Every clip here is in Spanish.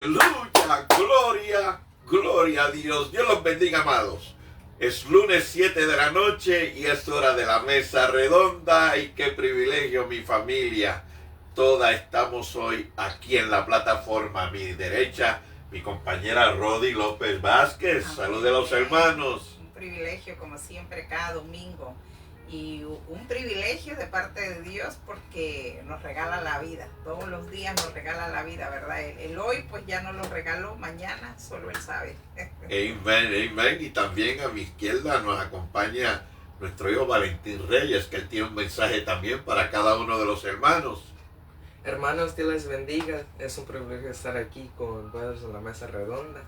Aleluya, gloria, gloria a Dios. Dios los bendiga, amados. Es lunes 7 de la noche y es hora de la mesa redonda. Y qué privilegio, mi familia. Toda estamos hoy aquí en la plataforma. A mi derecha, mi compañera Rodi López Vázquez. Salud de los hermanos. Un privilegio, como siempre, cada domingo. Y un privilegio de parte de Dios porque nos regala la vida. Todos los días nos regala la vida, ¿verdad? El hoy pues ya nos lo regaló, mañana solo Él sabe. Amén, amén. Y también a mi izquierda nos acompaña nuestro hijo Valentín Reyes, que él tiene un mensaje también para cada uno de los hermanos. Hermanos, Dios les bendiga. Es un privilegio estar aquí con ustedes en la mesa redonda.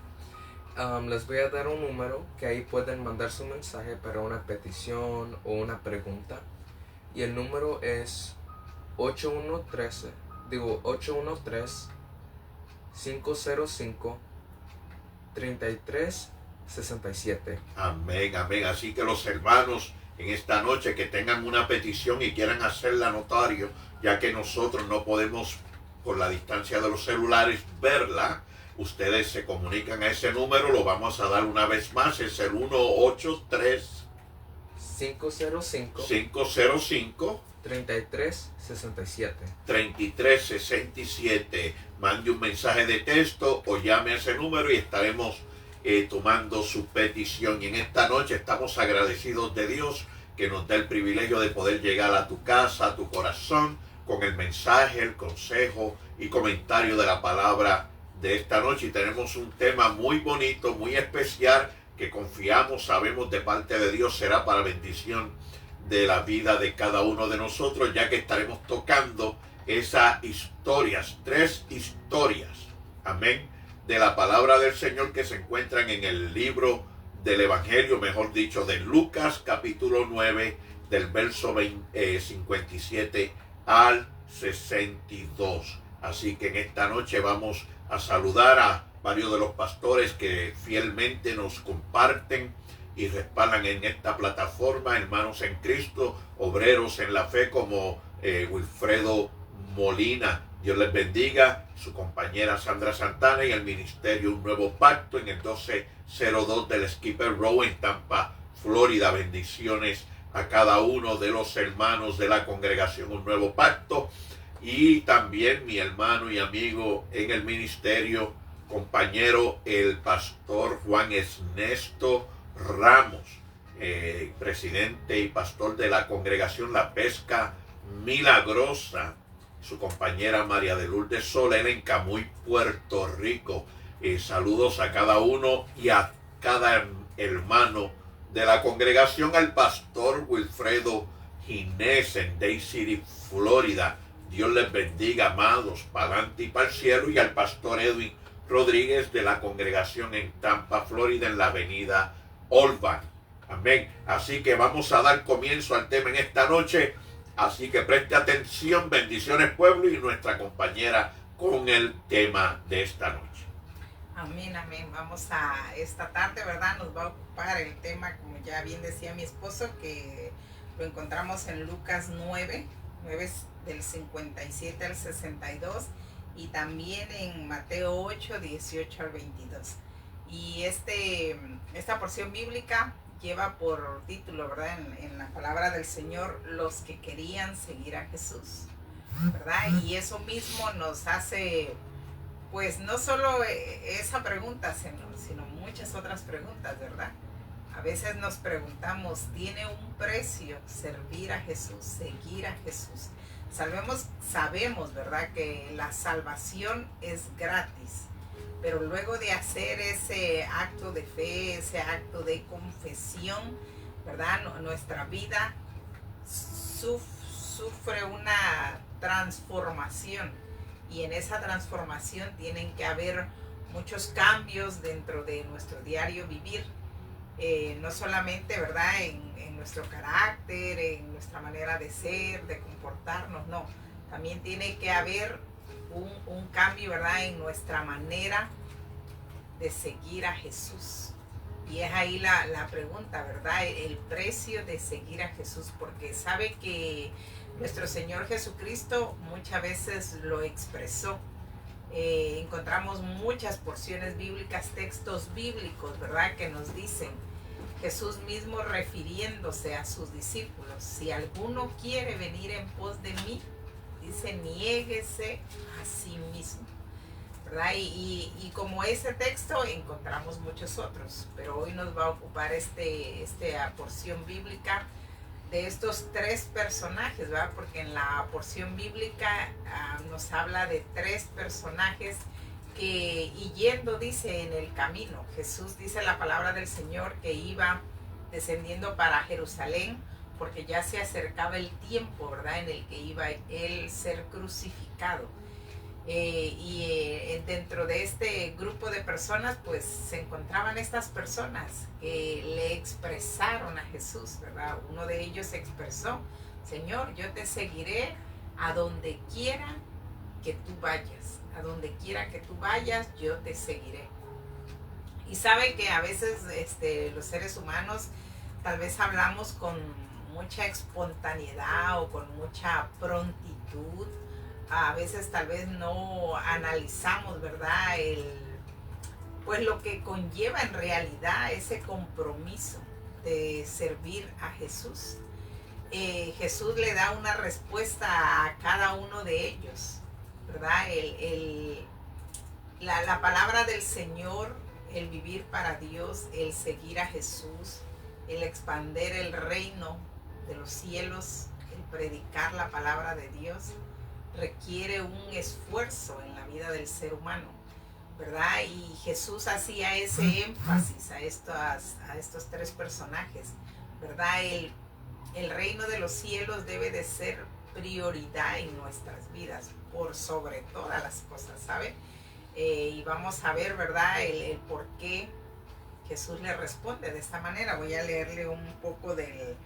Les voy a dar un número que ahí pueden mandar su mensaje para una petición o una pregunta. Y el número es 813-505-3367. Amén, amén. Así que los hermanos en esta noche que tengan una petición y quieran hacerla notario, ya que nosotros no podemos por la distancia de los celulares verla, ustedes se comunican a ese número, lo vamos a dar una vez más, es el 183-505-3367. 3367. Mande un mensaje de texto o llame a ese número y estaremos tomando su petición. Y en esta noche estamos agradecidos de Dios que nos da el privilegio de poder llegar a tu casa, a tu corazón, con el mensaje, el consejo y comentario de la palabra de esta noche. Y tenemos un tema muy bonito, muy especial, que confiamos, sabemos de parte de Dios será para bendición de la vida de cada uno de nosotros, ya que estaremos tocando esas historias, 3 historias, amén, de la palabra del Señor que se encuentran en el libro del Evangelio, mejor dicho, de Lucas, capítulo 9, del verso 57 al 62. Así que en esta noche vamos a saludar a varios de los pastores que fielmente nos comparten y respaldan en esta plataforma, hermanos en Cristo, obreros en la fe como Wilfredo Molina. Dios les bendiga, su compañera Sandra Santana y el ministerio Un Nuevo Pacto en el 1202 del Skipper Row en Tampa, Florida. Bendiciones a cada uno de los hermanos de la congregación Un Nuevo Pacto. Y también mi hermano y amigo en el ministerio, compañero, el pastor Juan Ernesto Ramos, presidente y pastor de la congregación La Pesca Milagrosa, su compañera María de Lourdes Soler en Camuy, Puerto Rico. Saludos a cada uno y a cada hermano de la congregación, al pastor Wilfredo Ginés en Day City, Florida. Dios les bendiga, amados, para adelante y para el cielo. Y al pastor Edwin Rodríguez de la congregación en Tampa, Florida, en la avenida Olvan. Amén. Así que vamos a dar comienzo al tema en esta noche. Así que preste atención, bendiciones pueblo, y nuestra compañera con el tema de esta noche. Amén, amén. Vamos a esta tarde, ¿verdad? Nos va a ocupar el tema, como ya bien decía mi esposo, que lo encontramos en Lucas 9 del 57 al 62 y también en Mateo 8, 18 al 22. Y esta porción bíblica lleva por título, ¿verdad? En la palabra del Señor, los que querían seguir a Jesús, ¿verdad? Y eso mismo nos hace, pues no solo esa pregunta, sino muchas otras preguntas, ¿verdad? A veces nos preguntamos, ¿tiene un precio servir a Jesús, seguir a Jesús? Sabemos, ¿verdad?, que la salvación es gratis, pero luego de hacer ese acto de fe, ese acto de confesión, ¿verdad?, nuestra vida sufre una transformación, y en esa transformación tienen que haber muchos cambios dentro de nuestro diario vivir. No solamente, ¿verdad?, en nuestro carácter, en nuestra manera de ser, de comportarnos, no. También tiene que haber un cambio, ¿verdad?, en nuestra manera de seguir a Jesús. Y es ahí la pregunta, ¿verdad?, el precio de seguir a Jesús, porque sabe que nuestro Señor Jesucristo muchas veces lo expresó. encontramos muchas porciones bíblicas, textos bíblicos, ¿verdad? Que nos dicen, Jesús mismo refiriéndose a sus discípulos, si alguno quiere venir en pos de mí, dice, niéguese a sí mismo, ¿verdad? Y como ese texto encontramos muchos otros, pero hoy nos va a ocupar esta porción bíblica de estos tres personajes, ¿verdad? Porque en la porción bíblica nos habla de tres personajes que, y yendo, dice, en el camino, Jesús, dice la palabra del Señor, que iba descendiendo para Jerusalén, porque ya se acercaba el tiempo, ¿verdad?, en el que iba él ser crucificado. Dentro de este grupo de personas, pues se encontraban estas personas que le expresaron a Jesús, ¿verdad? Uno de ellos expresó, Señor, yo te seguiré a donde quiera que tú vayas, a donde quiera que tú vayas, yo te seguiré. Y sabe que a veces los seres humanos tal vez hablamos con mucha espontaneidad o con mucha prontitud. A veces tal vez no analizamos, ¿verdad?, pues lo que conlleva en realidad ese compromiso de servir a Jesús. Jesús le da una respuesta a cada uno de ellos, ¿verdad? La palabra del Señor, el vivir para Dios, el seguir a Jesús, el expander el reino de los cielos, el predicar la palabra de Dios, requiere un esfuerzo en la vida del ser humano, ¿verdad? Y Jesús hacía ese énfasis a estos tres personajes, ¿verdad? El reino de los cielos debe de ser prioridad en nuestras vidas, por sobre todas las cosas, ¿sabe? Y vamos a ver, ¿verdad?, el por qué Jesús le responde de esta manera. Voy a leerle un poco de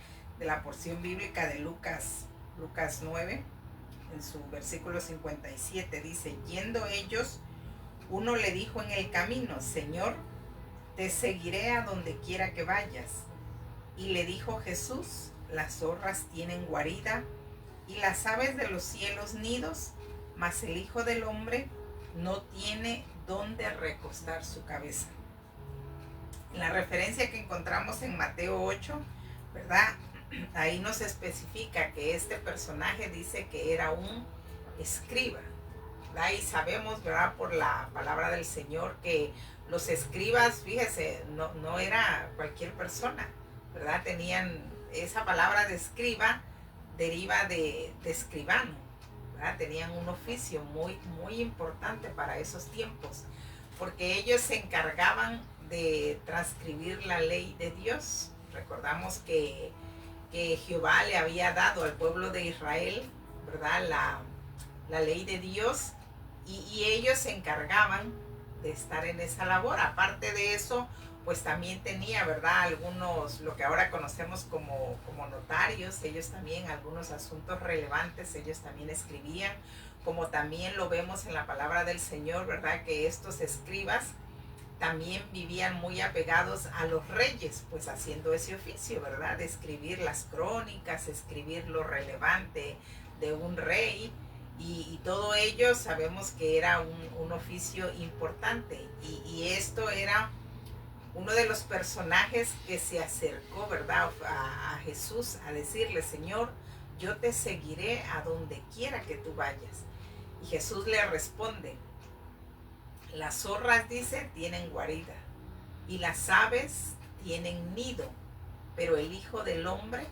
la porción bíblica de Lucas 9, en su versículo 57, dice, yendo ellos, uno le dijo en el camino, Señor, te seguiré a donde quiera que vayas. Y le dijo Jesús, las zorras tienen guarida y las aves de los cielos nidos, mas el Hijo del Hombre no tiene dónde recostar su cabeza. En la referencia que encontramos en Mateo 8, ¿verdad?, ahí nos especifica que este personaje dice que era un escriba, ¿verdad? Y sabemos, ¿verdad?, por la palabra del Señor, que los escribas, fíjese, no era cualquier persona, ¿verdad? Tenían esa palabra de escriba, deriva de escribano, ¿verdad? Tenían un oficio muy, muy importante para esos tiempos, porque ellos se encargaban de transcribir la ley de Dios. Recordamos que Jehová le había dado al pueblo de Israel, ¿verdad?, la ley de Dios, y ellos se encargaban de estar en esa labor. Aparte de eso, pues también tenía, ¿verdad?, algunos, lo que ahora conocemos como notarios, ellos también, algunos asuntos relevantes, ellos también escribían, como también lo vemos en la palabra del Señor, ¿verdad?, que estos escribas también vivían muy apegados a los reyes, pues haciendo ese oficio, ¿verdad?, de escribir las crónicas, escribir lo relevante de un rey, y todo ello sabemos que era un oficio importante, y esto era uno de los personajes que se acercó, ¿verdad?, a Jesús a decirle, Señor, yo te seguiré a donde quiera que tú vayas. Y Jesús le responde, las zorras, dice, tienen guarida, y las aves tienen nido, pero el Hijo del Hombre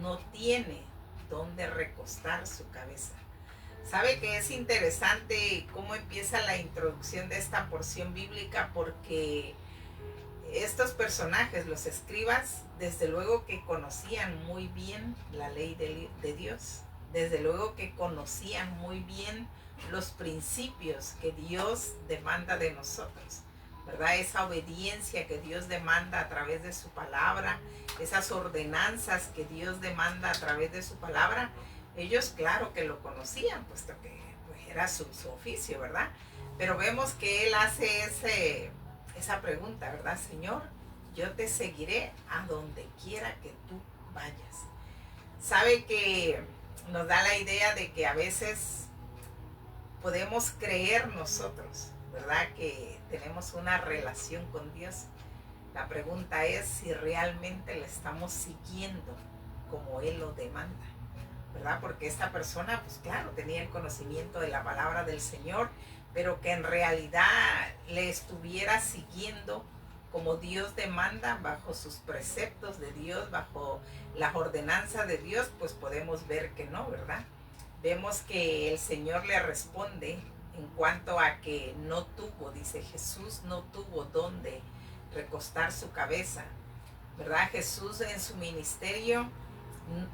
no tiene dónde recostar su cabeza. ¿Sabe que es interesante cómo empieza la introducción de esta porción bíblica? Porque estos personajes, los escribas, desde luego que conocían muy bien la ley de Dios, desde luego que conocían muy bien los principios que Dios demanda de nosotros, ¿verdad? Esa obediencia que Dios demanda a través de su palabra, esas ordenanzas que Dios demanda a través de su palabra, ellos claro que lo conocían, puesto que pues, era su oficio, ¿verdad? Pero vemos que él hace esa pregunta, ¿verdad? Señor, yo te seguiré a donde quiera que tú vayas. Sabe que nos da la idea de que a veces podemos creer nosotros, ¿verdad? Que tenemos una relación con Dios. La pregunta es si realmente le estamos siguiendo como Él lo demanda, ¿verdad? Porque esta persona, pues claro, tenía el conocimiento de la palabra del Señor, pero que en realidad le estuviera siguiendo como Dios demanda, bajo sus preceptos de Dios, bajo las ordenanzas de Dios, pues podemos ver que no, ¿verdad? Vemos que el Señor le responde en cuanto a que no tuvo, dice Jesús, no tuvo dónde recostar su cabeza, ¿verdad? Jesús en su ministerio,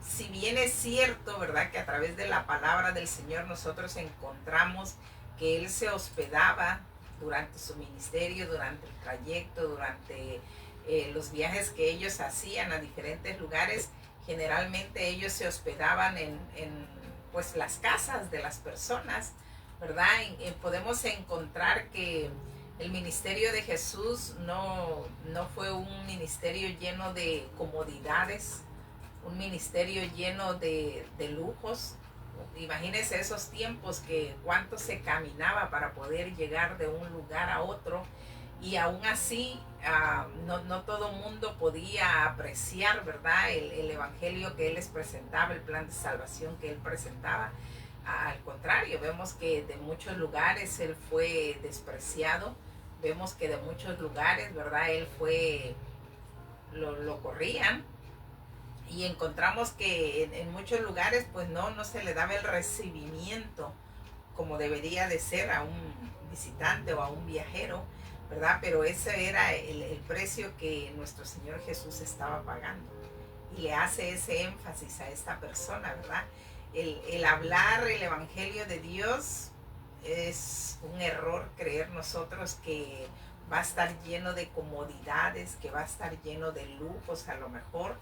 si bien es cierto, ¿verdad?, que a través de la palabra del Señor nosotros encontramos que Él se hospedaba durante su ministerio, durante el trayecto, durante los viajes que ellos hacían a diferentes lugares. Generalmente ellos se hospedaban en pues las casas de las personas, ¿verdad? Podemos encontrar que el ministerio de Jesús no fue un ministerio lleno de comodidades, un ministerio lleno de lujos. Imagínense esos tiempos, que cuánto se caminaba para poder llegar de un lugar a otro, y aún así no todo mundo podía apreciar, ¿verdad?, el evangelio que Él les presentaba, el plan de salvación que Él presentaba. Al contrario, vemos que de muchos lugares Él fue despreciado, vemos que de muchos lugares, ¿verdad?, Él fue, lo corrían. Y encontramos que en muchos lugares pues no se le daba el recibimiento como debería de ser a un visitante o a un viajero, ¿verdad? Pero ese era el precio que nuestro Señor Jesús estaba pagando. Y le hace ese énfasis a esta persona, ¿verdad? El hablar el Evangelio de Dios es un error creer nosotros que va a estar lleno de comodidades, que va a estar lleno de lujos a lo mejor.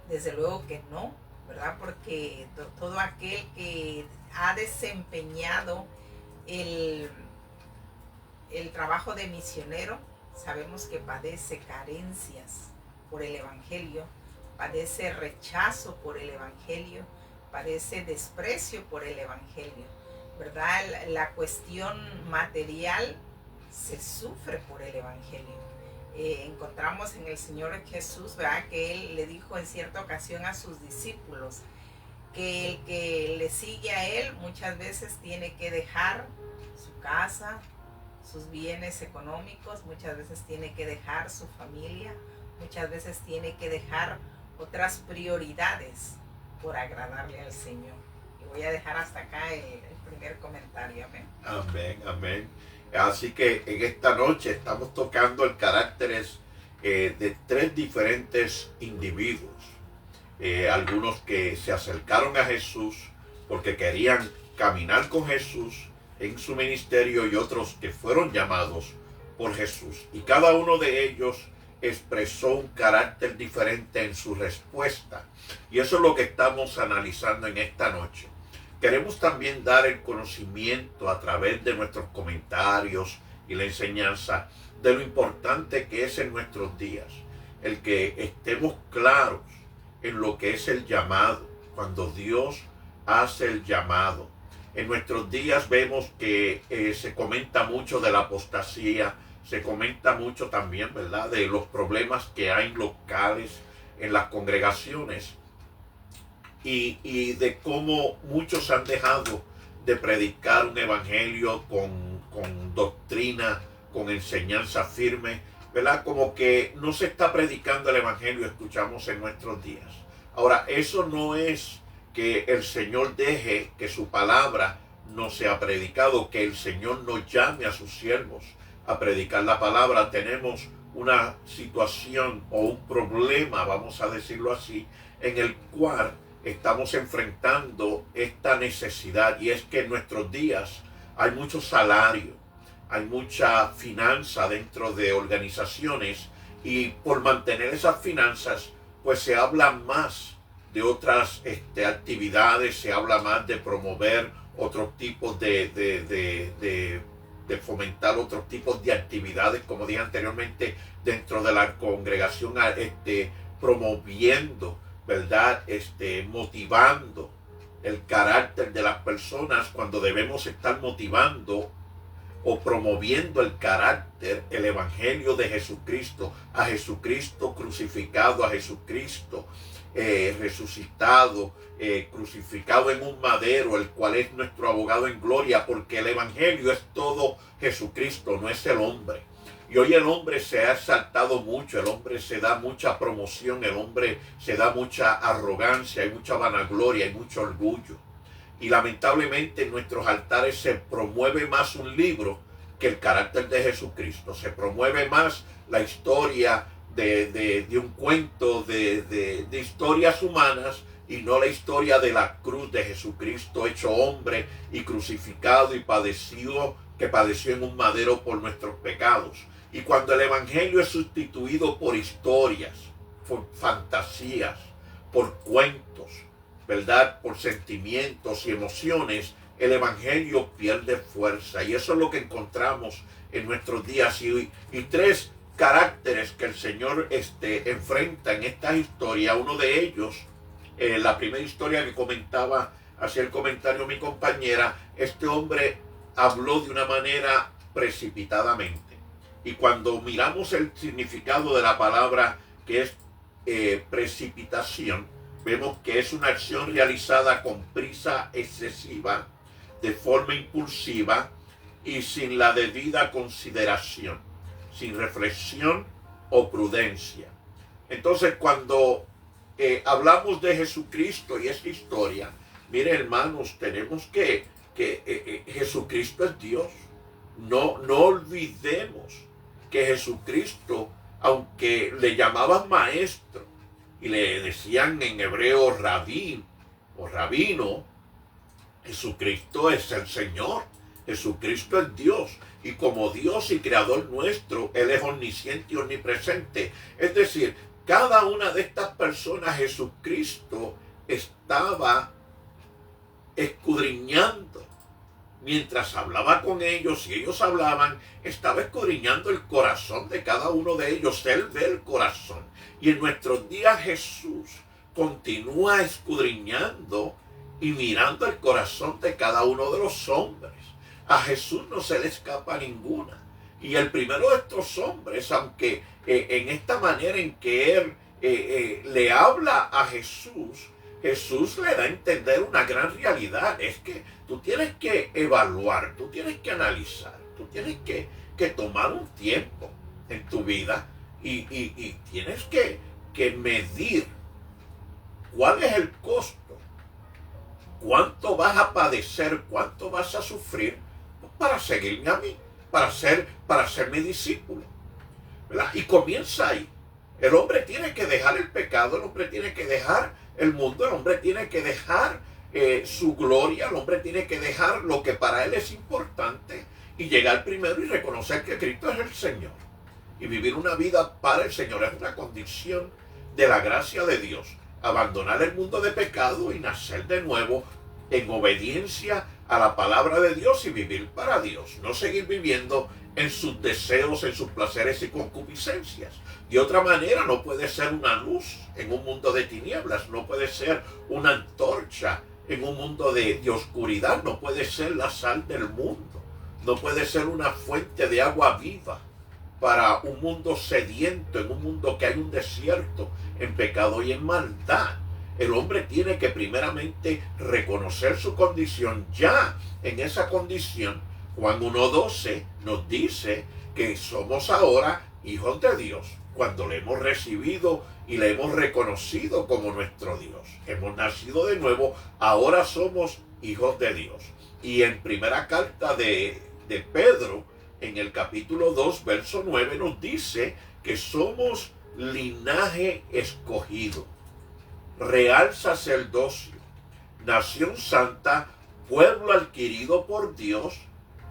Desde luego que no, ¿verdad? Porque todo aquel que ha desempeñado el trabajo de misionero, sabemos que padece carencias por el Evangelio, padece rechazo por el Evangelio, padece desprecio por el Evangelio, ¿verdad? La cuestión material se sufre por el Evangelio. Encontramos en el Señor Jesús, ¿verdad?, que Él le dijo en cierta ocasión a sus discípulos que el que le sigue a Él muchas veces tiene que dejar su casa, sus bienes económicos, muchas veces tiene que dejar su familia, muchas veces tiene que dejar otras prioridades por agradarle al Señor. Y voy a dejar hasta acá el primer comentario. Amén. Amén, amén. Así que en esta noche estamos tocando el carácter de tres diferentes individuos. Algunos que se acercaron a Jesús porque querían caminar con Jesús en su ministerio, y otros que fueron llamados por Jesús. Y cada uno de ellos expresó un carácter diferente en su respuesta. Y eso es lo que estamos analizando en esta noche. Queremos también dar el conocimiento a través de nuestros comentarios y la enseñanza de lo importante que es en nuestros días el que estemos claros en lo que es el llamado, cuando Dios hace el llamado. En nuestros días vemos que se comenta mucho de la apostasía, se comenta mucho también, ¿verdad?, de los problemas que hay locales en las congregaciones. Y de cómo muchos han dejado de predicar un evangelio con doctrina, con enseñanza firme, ¿verdad? Como que no se está predicando el evangelio, escuchamos en nuestros días. Ahora, eso no es que el Señor deje que su palabra no sea predicado, que el Señor no llame a sus siervos a predicar la palabra. Tenemos una situación o un problema, vamos a decirlo así, en el cual estamos enfrentando esta necesidad, y es que en nuestros días hay mucho salario, hay mucha finanza dentro de organizaciones, y por mantener esas finanzas pues se habla más de otras actividades, se habla más de promover otros tipos de fomentar otros tipos de actividades, como dije anteriormente, dentro de la congregación, promoviendo, ¿verdad?, motivando el carácter de las personas cuando debemos estar motivando o promoviendo el carácter, el evangelio de Jesucristo, a Jesucristo crucificado, a Jesucristo resucitado, crucificado en un madero, el cual es nuestro abogado en gloria, porque el evangelio es todo Jesucristo, no es el hombre. Y hoy el hombre se ha exaltado mucho, el hombre se da mucha promoción, el hombre se da mucha arrogancia, hay mucha vanagloria, hay mucho orgullo. Y lamentablemente en nuestros altares se promueve más un libro que el carácter de Jesucristo. Se promueve más la historia de un cuento de historias humanas y no la historia de la cruz de Jesucristo hecho hombre y crucificado y padeció en un madero por nuestros pecados. Y cuando el evangelio es sustituido por historias, por fantasías, por cuentos, ¿verdad?, por sentimientos y emociones, el evangelio pierde fuerza. Y eso es lo que encontramos en nuestros días. Y tres caracteres que el Señor enfrenta en esta historia. Uno de ellos, la primera historia que comentaba, hacía el comentario mi compañera, este hombre habló de una manera precipitadamente. Y cuando miramos el significado de la palabra que es precipitación, vemos que es una acción realizada con prisa excesiva, de forma impulsiva y sin la debida consideración, sin reflexión o prudencia. Entonces, cuando hablamos de Jesucristo y esta historia, mire, hermanos, tenemos que Jesucristo es Dios. No olvidemos que Jesucristo, aunque le llamaban maestro y le decían en hebreo rabí o rabino, Jesucristo es el Señor. Jesucristo es Dios. Y como Dios y creador nuestro, Él es omnisciente y omnipresente. Es decir, cada una de estas personas, Jesucristo estaba escudriñando. Mientras hablaba con ellos y ellos hablaban, estaba escudriñando el corazón de cada uno de ellos. Él ve el corazón. Y en nuestros días Jesús continúa escudriñando y mirando el corazón de cada uno de los hombres. A Jesús no se le escapa ninguna. Y el primero de estos hombres, aunque en esta manera en que él le habla a Jesús, Jesús le da a entender una gran realidad. Es que tú tienes que evaluar, tú tienes que analizar, tú tienes que tomar un tiempo en tu vida y tienes que medir cuál es el costo, cuánto vas a padecer, cuánto vas a sufrir para seguirme a mí, para ser mi discípulo, ¿verdad? Y comienza ahí. El hombre tiene que dejar el pecado, el hombre tiene que dejar el mundo, el hombre tiene que dejar su gloria, el hombre tiene que dejar lo que para él es importante y llegar primero y reconocer que Cristo es el Señor. Y vivir una vida para el Señor es una condición de la gracia de Dios. Abandonar el mundo de pecado y nacer de nuevo en obediencia a la palabra de Dios y vivir para Dios. No seguir viviendo en sus deseos, en sus placeres y concupiscencias. De otra manera, no puede ser una luz en un mundo de tinieblas, no puede ser una antorcha en un mundo de oscuridad, no puede ser la sal del mundo, no puede ser una fuente de agua viva para un mundo sediento, en un mundo que hay un desierto en pecado y en maldad. El hombre tiene que primeramente reconocer su condición. Ya en esa condición, Juan 1:12 nos dice que somos ahora hijos de Dios, cuando le hemos recibido y le hemos reconocido como nuestro Dios. Hemos nacido de nuevo, ahora somos hijos de Dios. Y en primera carta de Pedro, en el capítulo 2, verso 9, nos dice que somos linaje escogido, real sacerdocio, nación santa, pueblo adquirido por Dios,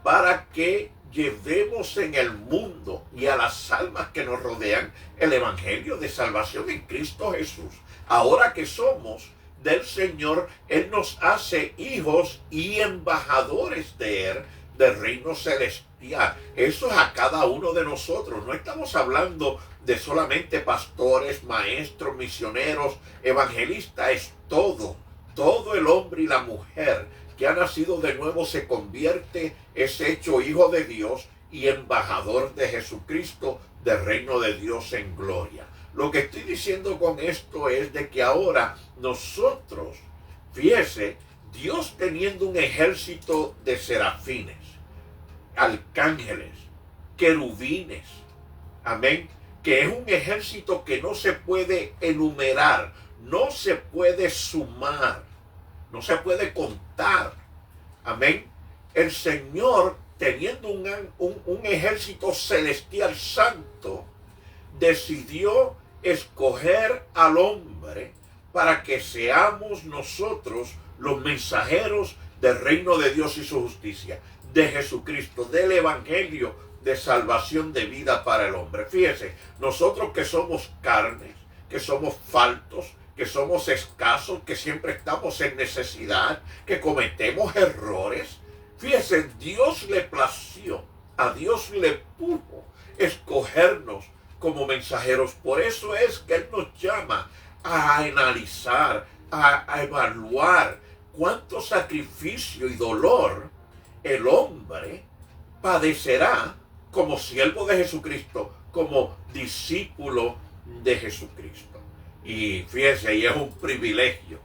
para que llevemos en el mundo y a las almas que nos rodean el evangelio de salvación en Cristo Jesús. Ahora que somos del Señor, Él nos hace hijos y embajadores de Él, del reino celestial. Eso es a cada uno de nosotros. No estamos hablando de solamente pastores, maestros, misioneros, evangelistas. Es todo todo el hombre y la mujer que ha nacido de nuevo se convierte, es hecho hijo de Dios y embajador de Jesucristo, del reino de Dios en gloria. Lo que estoy diciendo con esto es de que ahora nosotros, fíjese, Dios teniendo un ejército de serafines, arcángeles, querubines, amén, que es un ejército que no se puede enumerar, no se puede sumar, no se puede contar, amén. El Señor, teniendo un ejército celestial santo, decidió escoger al hombre para que seamos nosotros los mensajeros del reino de Dios y su justicia, de Jesucristo, del evangelio de salvación de vida para el hombre. Fíjese, nosotros que somos carnes, que somos faltos, que somos escasos, que siempre estamos en necesidad, que cometemos errores. Fíjese, Dios le plació, a Dios le pudo escogernos como mensajeros. Por eso es que Él nos llama a analizar, a evaluar cuánto sacrificio y dolor el hombre padecerá como siervo de Jesucristo, como discípulo de Jesucristo. Y fíjese, y es un privilegio.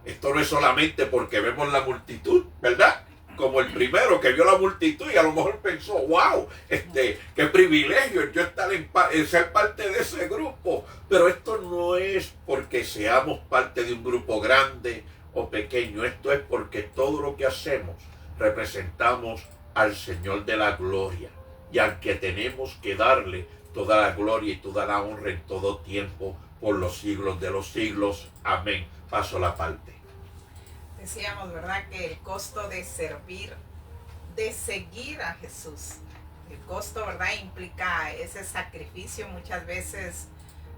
Esto no es solamente porque vemos la multitud, ¿verdad? Como el primero que vio la multitud y a lo mejor pensó, wow, qué privilegio yo estar en ser parte de ese grupo. Pero esto no es porque seamos parte de un grupo grande o pequeño. Esto es porque todo lo que hacemos representamos al Señor de la gloria y al que tenemos que darle toda la gloria y toda la honra en todo tiempo por los siglos de los siglos. Amén. Paso la parte. Decíamos, ¿verdad?, que el costo de servir, de seguir a Jesús, el costo, ¿verdad?, implica ese sacrificio muchas veces,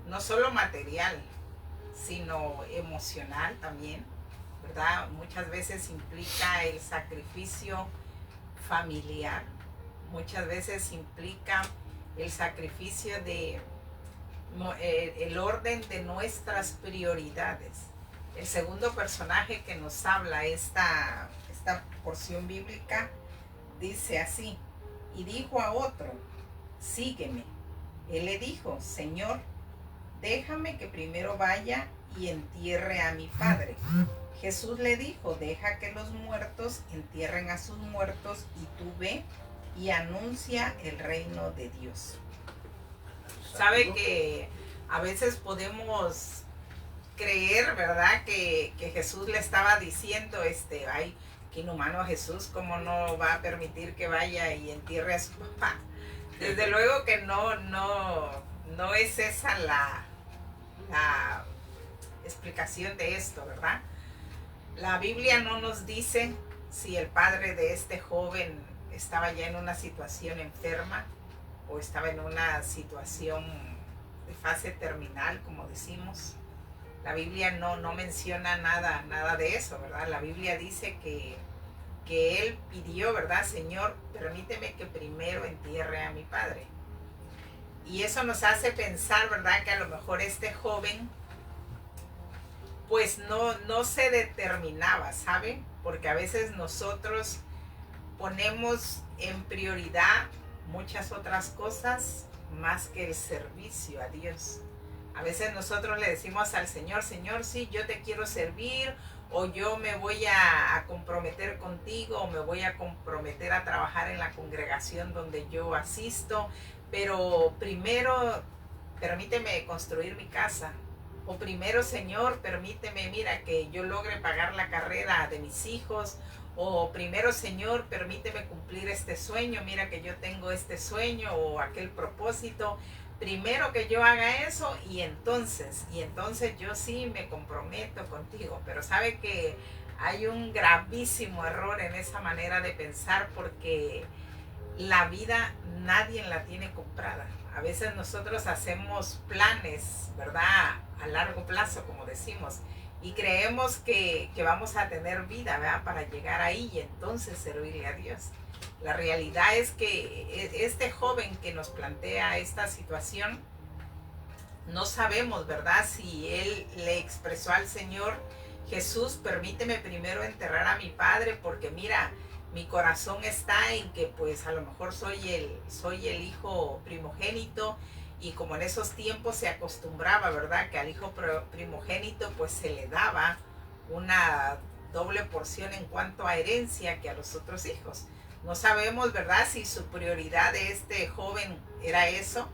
no solo material, sino emocional también, ¿verdad? Muchas veces implica el sacrificio familiar, muchas veces implica el sacrificio de el orden de nuestras prioridades. El segundo personaje que nos habla esta porción bíblica dice así: y dijo a otro, sígueme. Él le dijo, Señor, déjame que primero vaya y entierre a mi padre. Jesús le dijo, deja que los muertos entierren a sus muertos y tú ve y anuncia el reino de Dios. Sabe que a veces podemos creer, ¿verdad?, que Jesús le estaba diciendo, ay, qué inhumano Jesús, ¿cómo no va a permitir que vaya y entierre a su papá? Desde luego que no es esa la explicación de esto, ¿verdad? La Biblia no nos dice si el padre de este joven estaba ya en una situación enferma o estaba en una situación de fase terminal, como decimos. La Biblia no menciona nada de eso, ¿verdad? La Biblia dice que él pidió, ¿verdad? Señor, permíteme que primero entierre a mi padre. Y eso nos hace pensar, ¿verdad?, que a lo mejor este joven pues no se determinaba, ¿sabe? Porque a veces nosotros ponemos en prioridad muchas otras cosas más que el servicio a Dios. A veces nosotros le decimos al Señor, Señor, sí, yo te quiero servir, o yo me voy a comprometer contigo, o me voy a comprometer a trabajar en la congregación donde yo asisto, pero primero permíteme construir mi casa. O primero, Señor, permíteme, mira, que yo logre pagar la carrera de mis hijos. O primero, Señor, permíteme cumplir este sueño, mira que yo tengo este sueño o aquel propósito. Primero que yo haga eso y entonces yo sí me comprometo contigo. Pero sabe que hay un gravísimo error en esa manera de pensar, porque la vida nadie la tiene comprada. A veces nosotros hacemos planes, ¿verdad?, a largo plazo, como decimos, y creemos que vamos a tener vida, ¿verdad?, para llegar ahí y entonces servirle a Dios. La realidad es que este joven que nos plantea esta situación, no sabemos, ¿verdad?, si él le expresó al Señor, Jesús, permíteme primero enterrar a mi padre porque mira, mi corazón está en que pues a lo mejor soy el hijo primogénito, y como en esos tiempos se acostumbraba, ¿verdad?, que al hijo primogénito pues se le daba una doble porción en cuanto a herencia que a los otros hijos. No sabemos, ¿verdad?, si su prioridad de este joven era eso.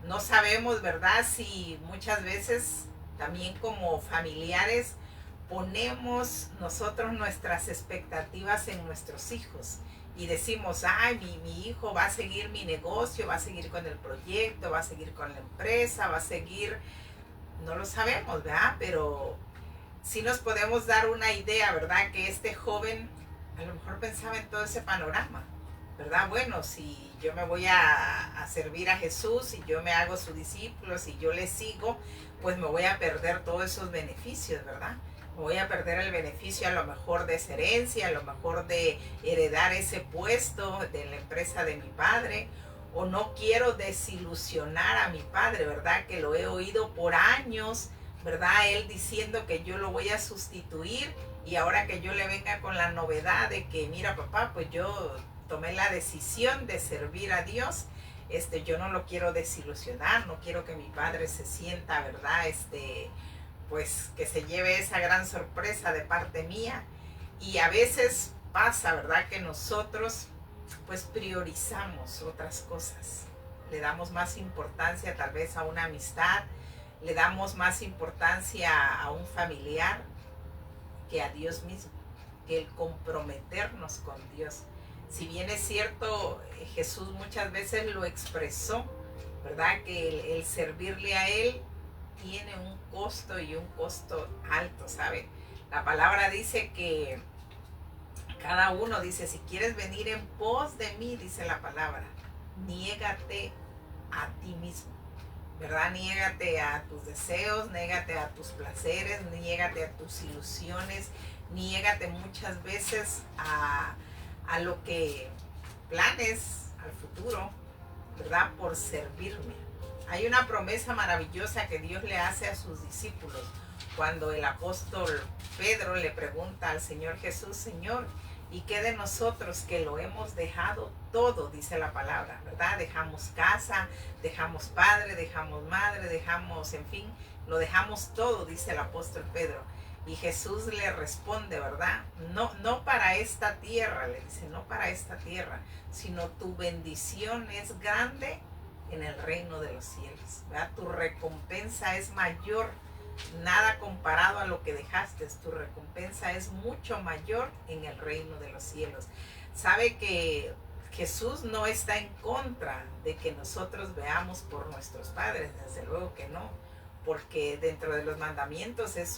No sabemos, ¿verdad?, si muchas veces también como familiares ponemos nosotros nuestras expectativas en nuestros hijos y decimos, ay, mi hijo va a seguir mi negocio, va a seguir con el proyecto, va a seguir con la empresa, va a seguir, no lo sabemos, ¿verdad? Pero sí nos podemos dar una idea, ¿verdad? Que este joven a lo mejor pensaba en todo ese panorama, ¿verdad? Bueno, si yo me voy a servir a Jesús, si yo me hago su discípulo, si yo le sigo, pues me voy a perder todos esos beneficios, ¿verdad? Voy a perder el beneficio a lo mejor de esa herencia, a lo mejor de heredar ese puesto de la empresa de mi padre, o no quiero desilusionar a mi padre, ¿verdad? Que lo he oído por años, ¿verdad? Él diciendo que yo lo voy a sustituir, y ahora que yo le venga con la novedad de que, mira papá, pues yo tomé la decisión de servir a Dios, yo no lo quiero desilusionar, no quiero que mi padre se sienta, ¿verdad? Pues que se lleve esa gran sorpresa de parte mía. Y a veces pasa, ¿verdad?, que nosotros pues priorizamos otras cosas, le damos más importancia tal vez a una amistad, le damos más importancia a un familiar que a Dios mismo, que el comprometernos con Dios. Si bien es cierto, Jesús muchas veces lo expresó, ¿verdad?, que el servirle a Él tiene un costo, y un costo alto, ¿sabe? La palabra dice que cada uno dice, si quieres venir en pos de mí, dice la palabra, niégate a ti mismo, ¿verdad? Niégate a tus deseos, niégate a tus placeres, niégate a tus ilusiones, niégate muchas veces a lo que planes al futuro, ¿verdad?, por servirme. Hay una promesa maravillosa que Dios le hace a sus discípulos cuando el apóstol Pedro le pregunta al Señor Jesús, Señor, ¿y qué de nosotros que lo hemos dejado todo? Dice la palabra, ¿verdad? Dejamos casa, dejamos padre, dejamos madre, dejamos, en fin, lo dejamos todo, dice el apóstol Pedro. Y Jesús le responde, ¿verdad? No para esta tierra, le dice, no para esta tierra, sino tu bendición es grande en el reino de los cielos, ¿verdad? Tu recompensa es mayor, nada comparado a lo que dejaste, tu recompensa es mucho mayor en el reino de los cielos. Sabe que Jesús no está en contra de que nosotros veamos por nuestros padres, desde luego que no, porque dentro de los mandamientos es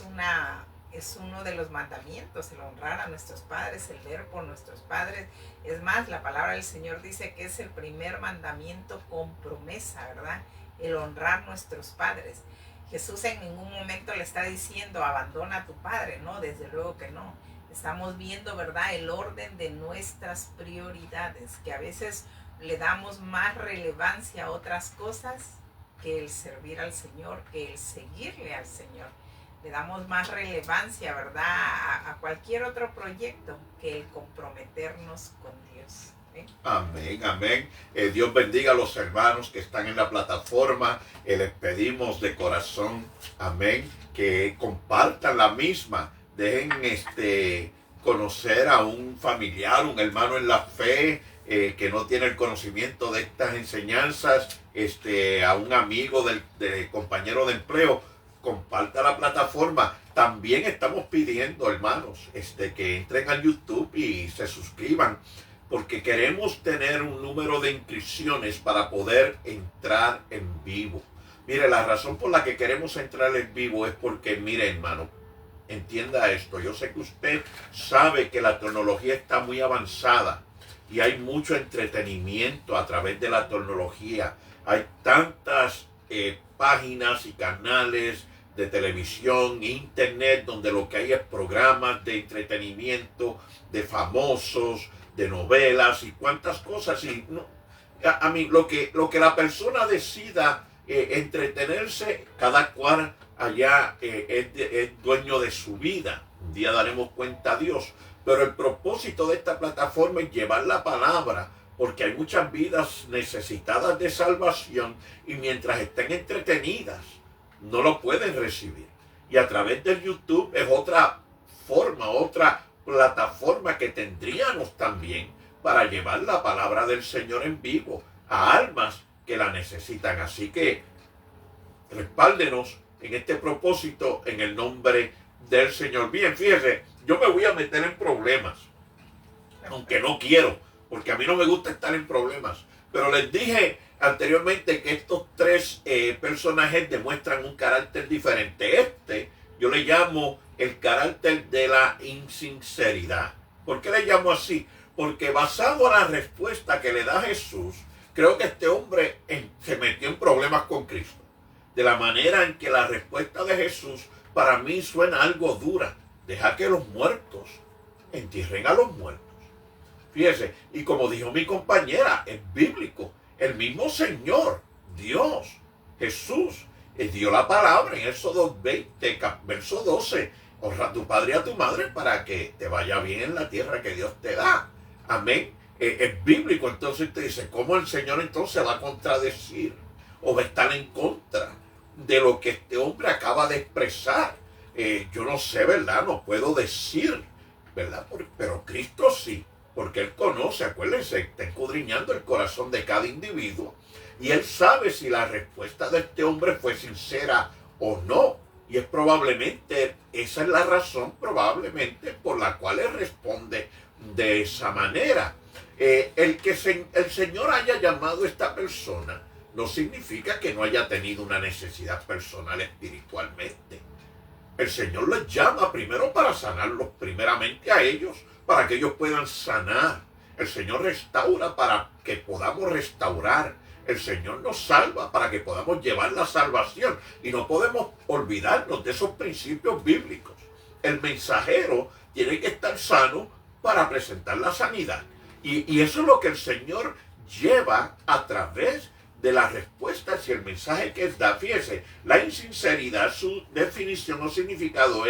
uno de los mandamientos, el honrar a nuestros padres, el ver por nuestros padres. Es más, la palabra del Señor dice que es el primer mandamiento con promesa, ¿verdad? El honrar a nuestros padres. Jesús en ningún momento le está diciendo, abandona a tu padre, no, desde luego que no. Estamos viendo, ¿verdad?, el orden de nuestras prioridades, que a veces le damos más relevancia a otras cosas que el servir al Señor, que el seguirle al Señor. Le damos más relevancia, ¿verdad?, a cualquier otro proyecto que el comprometernos con Dios. Amén, amén. Dios bendiga a los hermanos que están en la plataforma. Les pedimos de corazón, amén, que compartan la misma. Dejen conocer a un familiar, un hermano en la fe, que no tiene el conocimiento de estas enseñanzas, a un amigo del compañero de empleo. Comparta la plataforma. También estamos pidiendo, hermanos, que entren al YouTube y se suscriban, porque queremos tener un número de inscripciones para poder entrar en vivo. Mire, la razón por la que queremos entrar en vivo es porque, mire, hermano, entienda esto. Yo sé que usted sabe que la tecnología está muy avanzada y hay mucho entretenimiento a través de la tecnología. Hay tantas páginas y canales de televisión, internet, donde lo que hay es programas de entretenimiento, de famosos, de novelas y cuántas cosas. Y no, a mí lo que la persona decida entretenerse, cada cual allá es dueño de su vida. Un día daremos cuenta a Dios. Pero el propósito de esta plataforma es llevar la palabra, porque hay muchas vidas necesitadas de salvación y mientras estén entretenidas no lo pueden recibir. Y a través del YouTube es otra forma, otra plataforma que tendríamos también para llevar la palabra del Señor en vivo a almas que la necesitan. Así que respáldenos en este propósito en el nombre del Señor. Bien, fíjese, yo me voy a meter en problemas, aunque no quiero, porque a mí no me gusta estar en problemas. Pero les dije anteriormente que estos tres personajes demuestran un carácter diferente. Yo le llamo el carácter de la insinceridad. ¿Por qué le llamo así? Porque basado en la respuesta que le da Jesús, creo que este hombre se metió en problemas con Cristo. De la manera en que la respuesta de Jesús para mí suena algo dura. Deja que los muertos entierren a los muertos. Fíjese, y como dijo mi compañera, es bíblico. El mismo Señor, Dios, Jesús, dio la palabra en Éxodo 20, verso 12. Honra a tu padre y a tu madre para que te vaya bien en la tierra que Dios te da. Amén. Es bíblico. Entonces usted dice, ¿cómo el Señor entonces va a contradecir o va a estar en contra de lo que este hombre acaba de expresar? Yo no sé, ¿verdad? No puedo decir, ¿verdad? Pero Cristo sí, porque Él conoce, acuérdense, está escudriñando el corazón de cada individuo y Él sabe si la respuesta de este hombre fue sincera o no. Y es probablemente, esa es la razón probablemente por la cual Él responde de esa manera. El que el Señor haya llamado a esta persona no significa que no haya tenido una necesidad personal espiritualmente. El Señor les llama primero para sanarlos, primeramente a ellos, para que ellos puedan sanar. El Señor restaura para que podamos restaurar. El Señor nos salva para que podamos llevar la salvación. Y no podemos olvidarnos de esos principios bíblicos. El mensajero tiene que estar sano para presentar la sanidad. Y eso es lo que el Señor lleva a través de las respuestas y el mensaje que da. Fíjese, la insinceridad, su definición o significado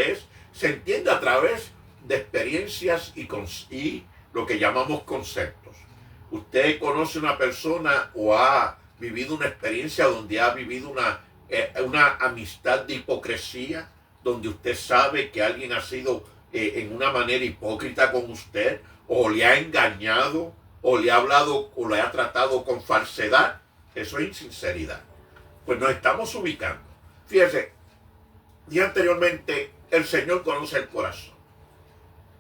se entiende a través de experiencias y lo que llamamos conceptos. Usted conoce una persona o ha vivido una experiencia donde ha vivido una amistad de hipocresía, donde usted sabe que alguien ha sido en una manera hipócrita con usted, o le ha engañado, o le ha hablado, o le ha tratado con falsedad. Eso es insinceridad. Pues nos estamos ubicando. Fíjese, dije anteriormente, el Señor conoce el corazón.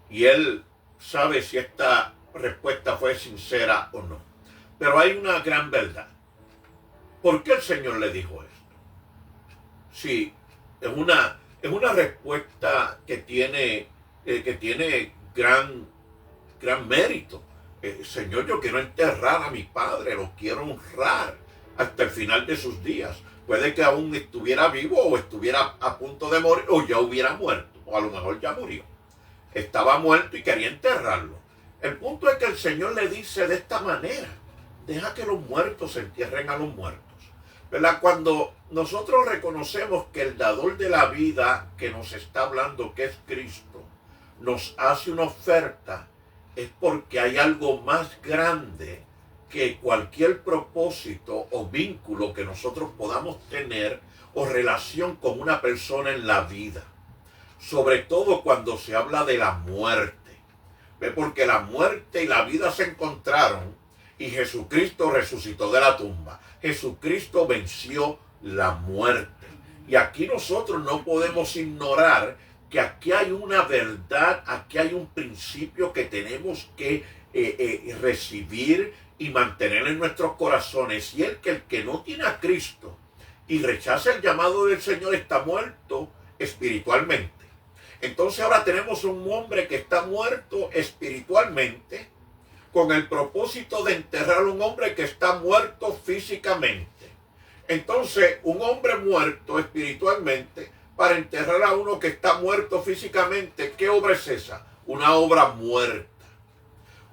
Y Él sabe si esta respuesta fue sincera o no. Pero hay una gran verdad. ¿Por qué el Señor le dijo esto? Sí, es una respuesta que tiene gran mérito. Señor, yo quiero enterrar a mi padre, lo quiero honrar hasta el final de sus días. Puede que aún estuviera vivo o estuviera a punto de morir o ya hubiera muerto, o a lo mejor ya murió. Estaba muerto y quería enterrarlo. El punto es que el Señor le dice de esta manera: deja que los muertos entierren a los muertos. ¿Verdad? Cuando nosotros reconocemos que el dador de la vida que nos está hablando, que es Cristo, nos hace una oferta, es porque hay algo más grande que cualquier propósito o vínculo que nosotros podamos tener o relación con una persona en la vida. Sobre todo cuando se habla de la muerte. ¿Ve? Porque la muerte y la vida se encontraron y Jesucristo resucitó de la tumba. Jesucristo venció la muerte. Y aquí nosotros no podemos ignorar que aquí hay una verdad, aquí hay un principio que tenemos que recibir y mantener en nuestros corazones. Y es que el que no tiene a Cristo y rechaza el llamado del Señor está muerto espiritualmente. Entonces ahora tenemos un hombre que está muerto espiritualmente con el propósito de enterrar a un hombre que está muerto físicamente. Entonces, un hombre muerto espiritualmente para enterrar a uno que está muerto físicamente, ¿qué obra es esa? Una obra muerta.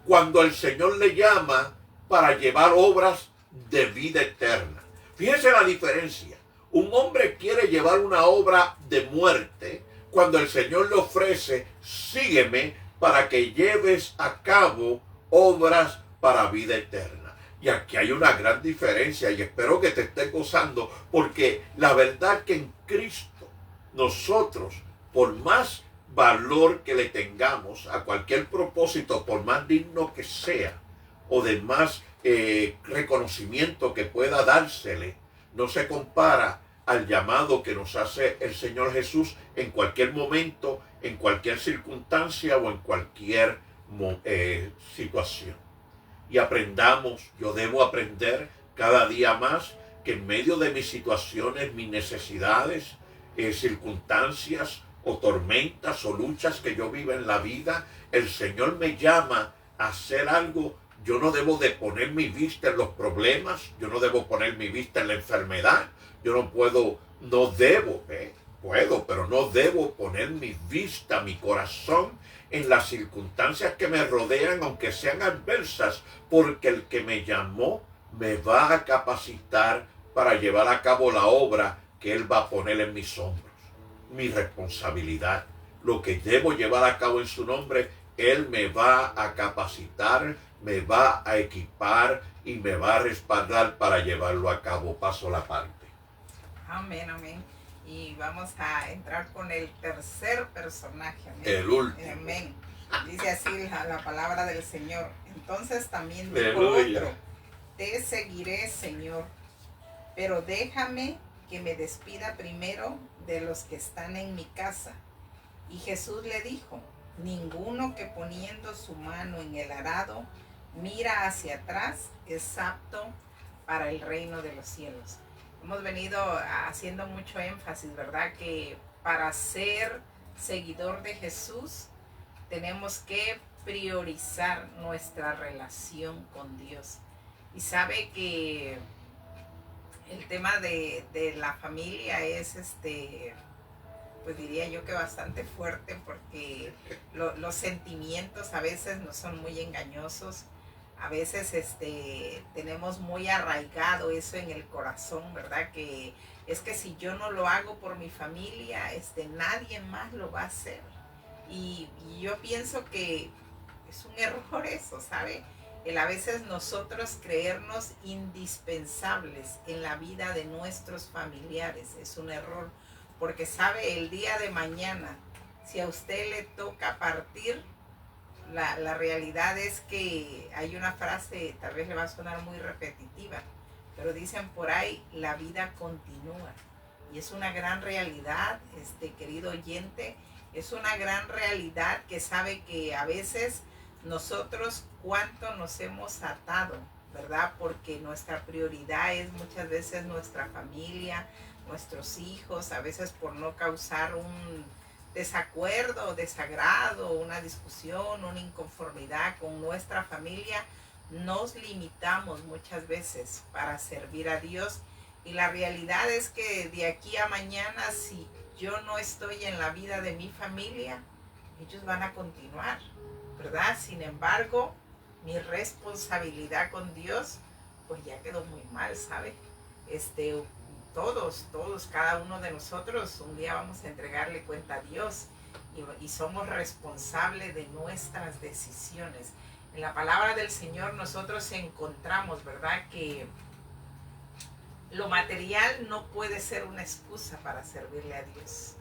Cuando el Señor le llama para llevar obras de vida eterna. Fíjense la diferencia. Un hombre quiere llevar una obra de muerte cuando el Señor le ofrece, sígueme para que lleves a cabo obras para vida eterna. Y aquí hay una gran diferencia y espero que te estés gozando, porque la verdad que en Cristo nosotros, por más valor que le tengamos a cualquier propósito, por más digno que sea, o de más reconocimiento que pueda dársele, no se compara al llamado que nos hace el Señor Jesús en cualquier momento, en cualquier circunstancia o en cualquier situación. Y aprendamos, yo debo aprender cada día más que en medio de mis situaciones, mis necesidades, circunstancias o tormentas o luchas que yo viva en la vida, el Señor me llama a hacer algo. Yo no debo de poner mi vista en los problemas, yo no debo poner mi vista en la enfermedad, yo no puedo, no debo, puedo, pero no debo poner mi vista, mi corazón en las circunstancias que me rodean, aunque sean adversas, porque el que me llamó me va a capacitar para llevar a cabo la obra que Él va a poner en mis hombros. Mi responsabilidad, lo que debo llevar a cabo en su nombre, Él me va a capacitar, me va a equipar y me va a respaldar para llevarlo a cabo. Paso la parte. Amén, amén. Y vamos a entrar con el tercer personaje. Amén. El último. Amén. Dice así la palabra del Señor. Entonces también dijo Aleluya. otro: te seguiré, Señor, pero déjame que me despida primero de los que están en mi casa. Y Jesús le dijo: ninguno que poniendo su mano en el arado mira hacia atrás es apto para el reino de los cielos. Hemos venido haciendo mucho énfasis, ¿verdad? Que para ser seguidor de Jesús tenemos que priorizar nuestra relación con Dios. Y sabe que el tema de la familia es pues diría yo que bastante fuerte, porque los sentimientos a veces no son muy engañosos. A veces tenemos muy arraigado eso en el corazón, ¿verdad? Que es que si yo no lo hago por mi familia, nadie más lo va a hacer. Y yo pienso que es un error eso, ¿sabe? El a veces nosotros creernos indispensables en la vida de nuestros familiares es un error. Porque sabe, el día de mañana, si a usted le toca partir, la realidad es que hay una frase, tal vez le va a sonar muy repetitiva, pero dicen por ahí, la vida continúa. Y es una gran realidad, querido oyente, es una gran realidad que sabe que a veces nosotros cuánto nos hemos atado, ¿verdad? Porque nuestra prioridad es muchas veces nuestra familia, nuestros hijos, a veces por no causar un desacuerdo, desagrado, una discusión, una inconformidad con nuestra familia, nos limitamos muchas veces para servir a Dios. Y la realidad es que de aquí a mañana, si yo no estoy en la vida de mi familia, ellos van a continuar, ¿verdad? Sin embargo, mi responsabilidad con Dios, pues ya quedó muy mal, ¿sabe? Todos, cada uno de nosotros, un día vamos a entregarle cuenta a Dios y somos responsables de nuestras decisiones. En la palabra del Señor nosotros encontramos, ¿verdad?, que lo material no puede ser una excusa para servirle a Dios,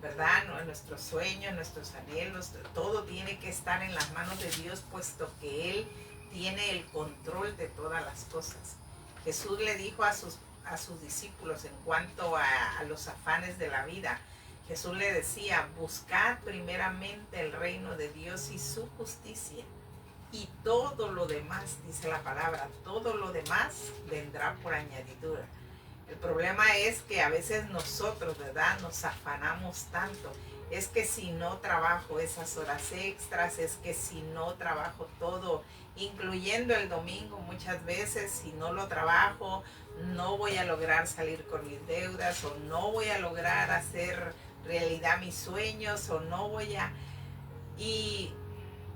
¿verdad? No, nuestros sueños, nuestros anhelos, todo tiene que estar en las manos de Dios, puesto que Él tiene el control de todas las cosas. Jesús le dijo a sus discípulos en cuanto a los afanes de la vida. Jesús le decía: buscad primeramente el reino de Dios y su justicia, y todo lo demás, dice la palabra, todo lo demás vendrá por añadidura. El problema es que a veces nosotros, ¿verdad?, nos afanamos tanto. Es que si no trabajo esas horas extras, es que si no trabajo todo, incluyendo el domingo, muchas veces si no lo trabajo, no voy a lograr salir con mis deudas, o no voy a lograr hacer realidad mis sueños, o no voy a... Y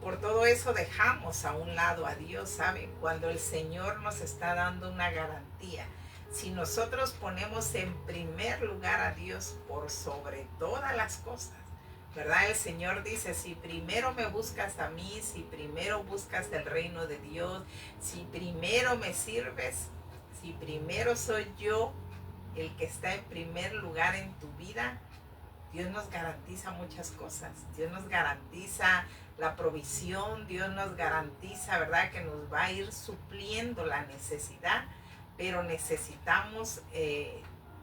por todo eso dejamos a un lado a Dios, ¿saben? Cuando el Señor nos está dando una garantía. Si nosotros ponemos en primer lugar a Dios por sobre todas las cosas, ¿verdad? El Señor dice, si primero me buscas a mí, si primero buscas el reino de Dios, si primero me sirves, si primero soy yo el que está en primer lugar en tu vida, Dios nos garantiza muchas cosas. Dios nos garantiza la provisión, Dios nos garantiza, ¿verdad?, que nos va a ir supliendo la necesidad, pero necesitamos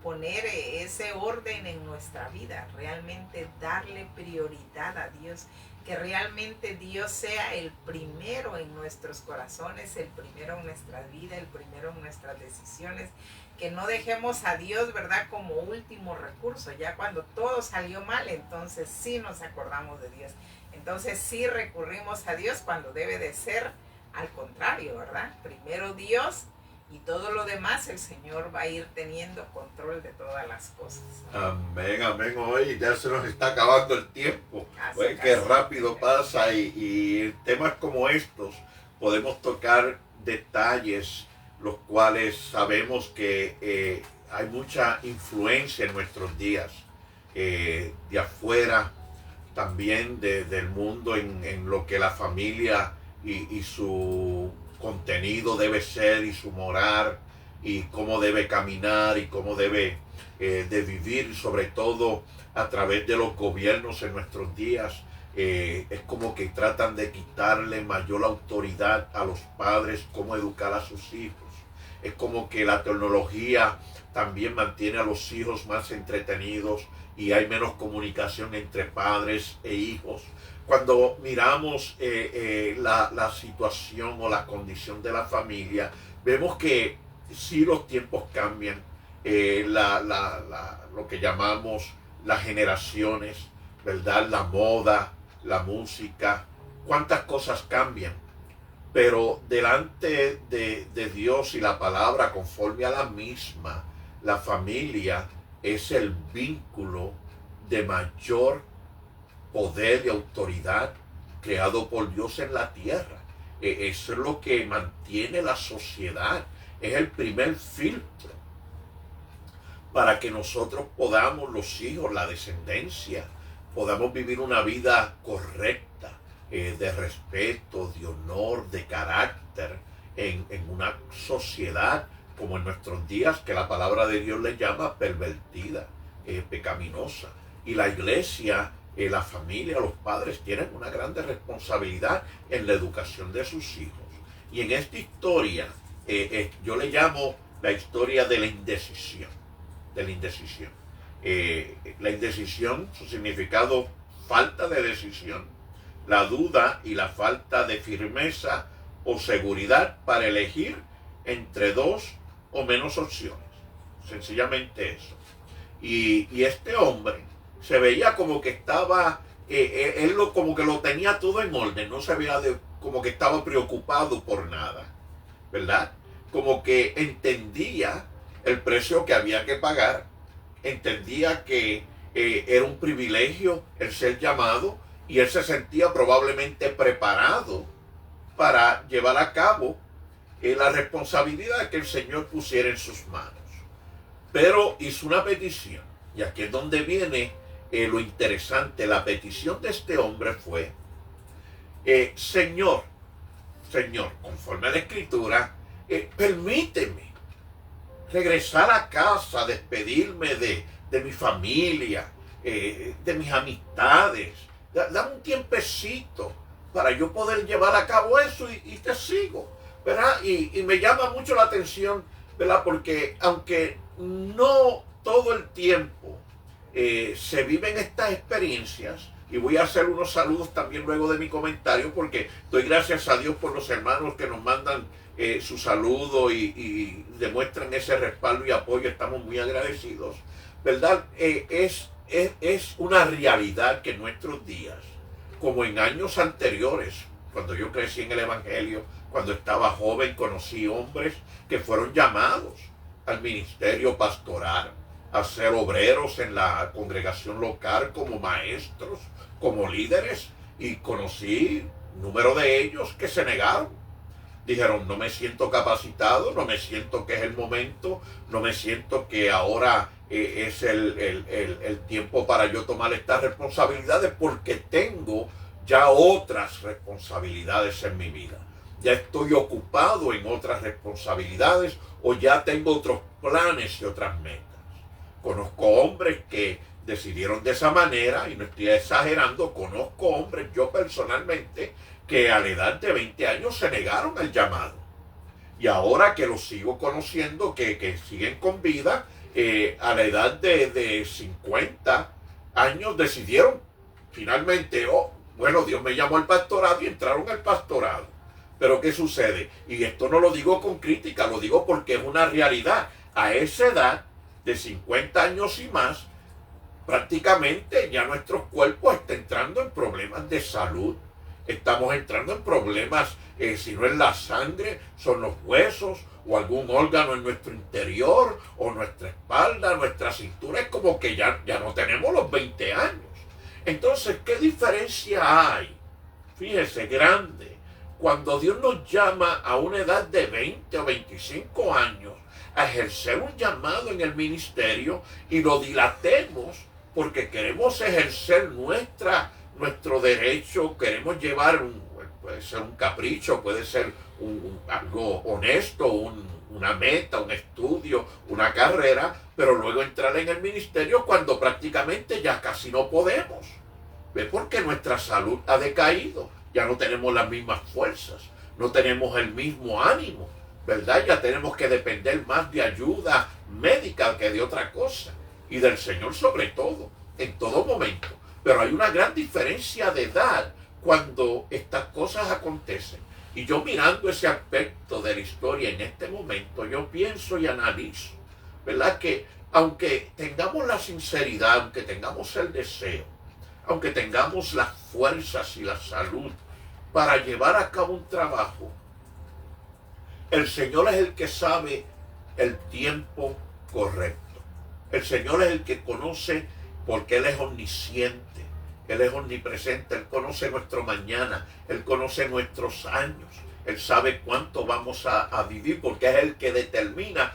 poner ese orden en nuestra vida, realmente darle prioridad a Dios, que realmente Dios sea el primero en nuestros corazones, el primero en nuestra vida, el primero en nuestras decisiones, que no dejemos a Dios, ¿verdad?, como último recurso. Ya cuando todo salió mal, entonces sí nos acordamos de Dios. Entonces sí recurrimos a Dios cuando debe de ser al contrario, ¿verdad? Primero Dios y todo lo demás el Señor va a ir teniendo control de todas las cosas. Amén, amén. Hoy ya se nos está acabando el tiempo. Casi, Qué rápido pasa y temas como estos podemos tocar detalles los cuales sabemos que hay mucha influencia en nuestros días, de afuera, también del mundo, en lo que la familia y su contenido debe ser y su morar y cómo debe caminar y cómo debe de vivir, sobre todo a través de los gobiernos en nuestros días. Es como que tratan de quitarle mayor autoridad a los padres, cómo educar a sus hijos. Es como que la tecnología también mantiene a los hijos más entretenidos y hay menos comunicación entre padres e hijos. Cuando miramos la situación o la condición de la familia, vemos que sí los tiempos cambian, lo que llamamos las generaciones, ¿verdad? La moda, la música, cuántas cosas cambian. Pero delante de Dios y la palabra, conforme a la misma, la familia es el vínculo de mayor poder y autoridad creado por Dios en la tierra. Eso es lo que mantiene la sociedad. Es el primer filtro para que nosotros podamos, los hijos, la descendencia, podamos vivir una vida correcta, de respeto, de honor, de carácter, en una sociedad como en nuestros días, que la palabra de Dios le llama pervertida, pecaminosa. Y la iglesia, la familia, los padres tienen una grande responsabilidad en la educación de sus hijos. Y en esta historia, yo le llamo la historia de la indecisión. De la indecisión. La indecisión, su significado, falta de decisión, la duda y la falta de firmeza o seguridad para elegir entre dos o menos opciones. Sencillamente eso. Y este hombre se veía como que estaba, como que lo tenía todo en orden, no se veía como que estaba preocupado por nada, ¿verdad? Como que entendía el precio que había que pagar, entendía que era un privilegio el ser llamado y él se sentía probablemente preparado para llevar a cabo la responsabilidad que el Señor pusiera en sus manos. Pero hizo una petición, y aquí es donde viene lo interesante. La petición de este hombre fue, Señor, conforme a la Escritura, permíteme regresar a casa, despedirme de mi familia, de mis amistades. Dame un tiempecito para yo poder llevar a cabo eso y te sigo, ¿verdad? Y me llama mucho la atención, ¿verdad? Porque aunque no todo el tiempo se viven estas experiencias, y voy a hacer unos saludos también luego de mi comentario, porque doy gracias a Dios por los hermanos que nos mandan su saludo y demuestran ese respaldo y apoyo. Estamos muy agradecidos, ¿verdad? Es una realidad que en nuestros días, como en años anteriores, cuando yo crecí en el Evangelio, cuando estaba joven, conocí hombres que fueron llamados al ministerio pastoral, a ser obreros en la congregación local, como maestros, como líderes, y conocí número de ellos que se negaron. Dijeron, no me siento capacitado, no me siento que es el momento, no me siento que ahora es el tiempo para yo tomar estas responsabilidades porque tengo ya otras responsabilidades en mi vida. Ya estoy ocupado en otras responsabilidades o ya tengo otros planes y otras metas. Conozco hombres que decidieron de esa manera, y no estoy exagerando, conozco hombres yo personalmente que a la edad de 20 años se negaron al llamado. Y ahora que los sigo conociendo, que siguen con vida, a la edad de 50 años decidieron finalmente, bueno, Dios me llamó al pastorado y entraron al pastorado. Pero ¿qué sucede? Y esto no lo digo con crítica, lo digo porque es una realidad. A esa edad de 50 años y más, prácticamente ya nuestro cuerpo está entrando en problemas de salud. Estamos entrando en problemas, si no es la sangre, son los huesos o algún órgano en nuestro interior o nuestra espalda, nuestra cintura. Es como que ya no tenemos los 20 años. Entonces, ¿qué diferencia hay? Fíjese, grande. Cuando Dios nos llama a una edad de 20 o 25 años a ejercer un llamado en el ministerio y lo dilatemos porque queremos ejercer nuestro derecho, queremos llevar, puede ser un capricho, puede ser algo honesto, una meta, un estudio, una carrera, pero luego entrar en el ministerio cuando prácticamente ya casi no podemos. ¿Ve? Porque nuestra salud ha decaído, ya no tenemos las mismas fuerzas, no tenemos el mismo ánimo, ¿verdad? Ya tenemos que depender más de ayuda médica que de otra cosa, y del Señor sobre todo, en todo momento. Pero hay una gran diferencia de edad cuando estas cosas acontecen. Y yo mirando ese aspecto de la historia en este momento, yo pienso y analizo, ¿verdad? Que aunque tengamos la sinceridad, aunque tengamos el deseo, aunque tengamos las fuerzas y la salud para llevar a cabo un trabajo, el Señor es el que sabe el tiempo correcto. El Señor es el que conoce, porque Él es omnisciente, Él es omnipresente, Él conoce nuestro mañana, Él conoce nuestros años, Él sabe cuánto vamos a vivir, porque es el que determina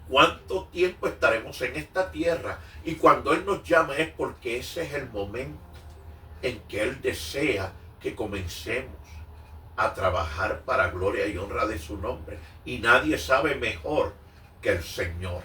cuánto tiempo estaremos en esta tierra. Y cuando Él nos llama es porque ese es el momento en que Él desea que comencemos a trabajar para gloria y honra de su nombre. Y nadie sabe mejor que el Señor.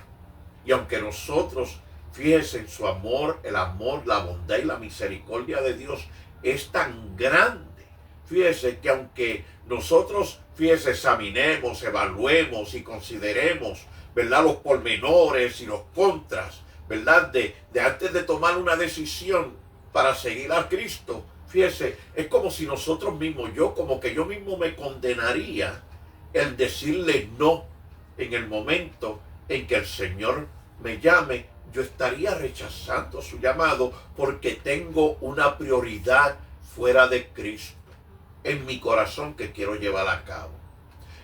Y aunque nosotros, fíjense en su amor, el amor, la bondad y la misericordia de Dios es tan grande. Fíjese que aunque nosotros, fíjese, examinemos, evaluemos y consideremos, ¿verdad?, los pormenores y los contras, ¿verdad?, de antes de tomar una decisión para seguir a Cristo, fíjese, es como si nosotros mismos, yo mismo me condenaría el decirle no en el momento en que el Señor me llame. Yo estaría rechazando su llamado porque tengo una prioridad fuera de Cristo en mi corazón que quiero llevar a cabo.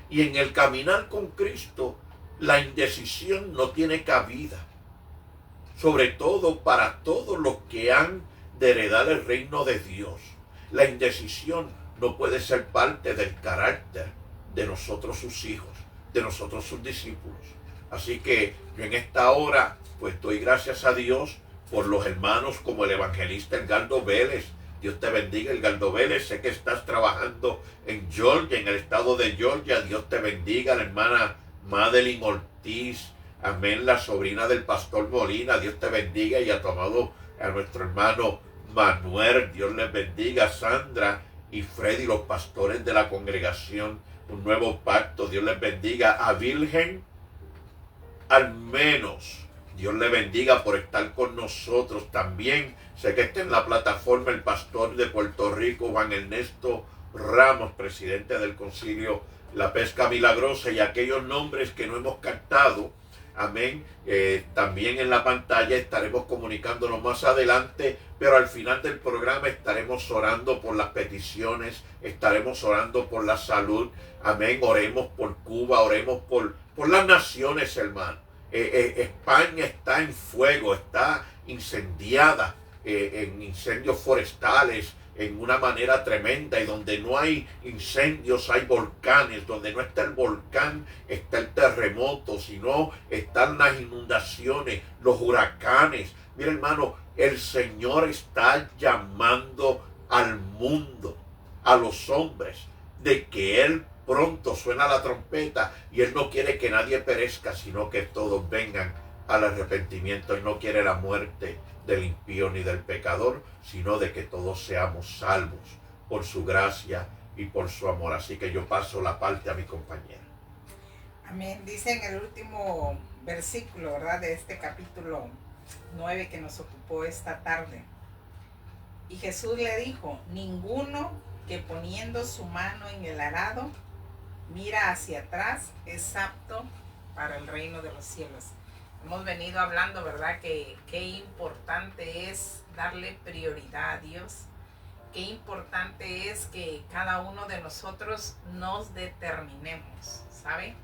Y en el caminar con Cristo, la indecisión no tiene cabida, sobre todo para todos los que han de heredar el reino de Dios. La indecisión no puede ser parte del carácter de nosotros sus hijos, de nosotros sus discípulos. Así que yo en esta hora pues doy gracias a Dios por los hermanos como el evangelista Edgardo Vélez. Dios te bendiga, Edgardo Vélez. Sé que estás trabajando en Georgia, en el estado de Georgia. Dios te bendiga. La hermana Madeline Ortiz, amén, la sobrina del pastor Molina. Dios te bendiga. Y a tu amado, a nuestro hermano Manuel, Dios les bendiga. Sandra y Freddy, los pastores de la congregación Un Nuevo Pacto, Dios les bendiga. A Virgen, al menos, Dios le bendiga por estar con nosotros. También sé que está en la plataforma el pastor de Puerto Rico, Juan Ernesto Ramos, presidente del Concilio La Pesca Milagrosa, y aquellos nombres que no hemos captado, amén. También en la pantalla estaremos comunicándonos más adelante, pero al final del programa estaremos orando por las peticiones, estaremos orando por la salud, amén. Oremos por Cuba, oremos por las naciones, hermano. España está en fuego, está incendiada en incendios forestales, en una manera tremenda, y donde no hay incendios hay volcanes, donde no está el volcán está el terremoto, sino están las inundaciones, los huracanes. Mira, hermano, el Señor está llamando al mundo, a los hombres, de que Él pronto suena la trompeta, y Él no quiere que nadie perezca, sino que todos vengan al arrepentimiento. Él no quiere la muerte del impío ni del pecador, sino de que todos seamos salvos por su gracia y por su amor. Así que yo paso la parte a mi compañera. Amén. Dice en el último versículo, ¿verdad?, de este capítulo 9 que nos ocupó esta tarde. Y Jesús le dijo: ninguno que poniendo su mano en el arado mira hacia atrás es apto para el reino de los cielos. Hemos venido hablando, ¿verdad?, que qué importante es darle prioridad a Dios. Qué importante es que cada uno de nosotros nos determinemos, ¿sabe?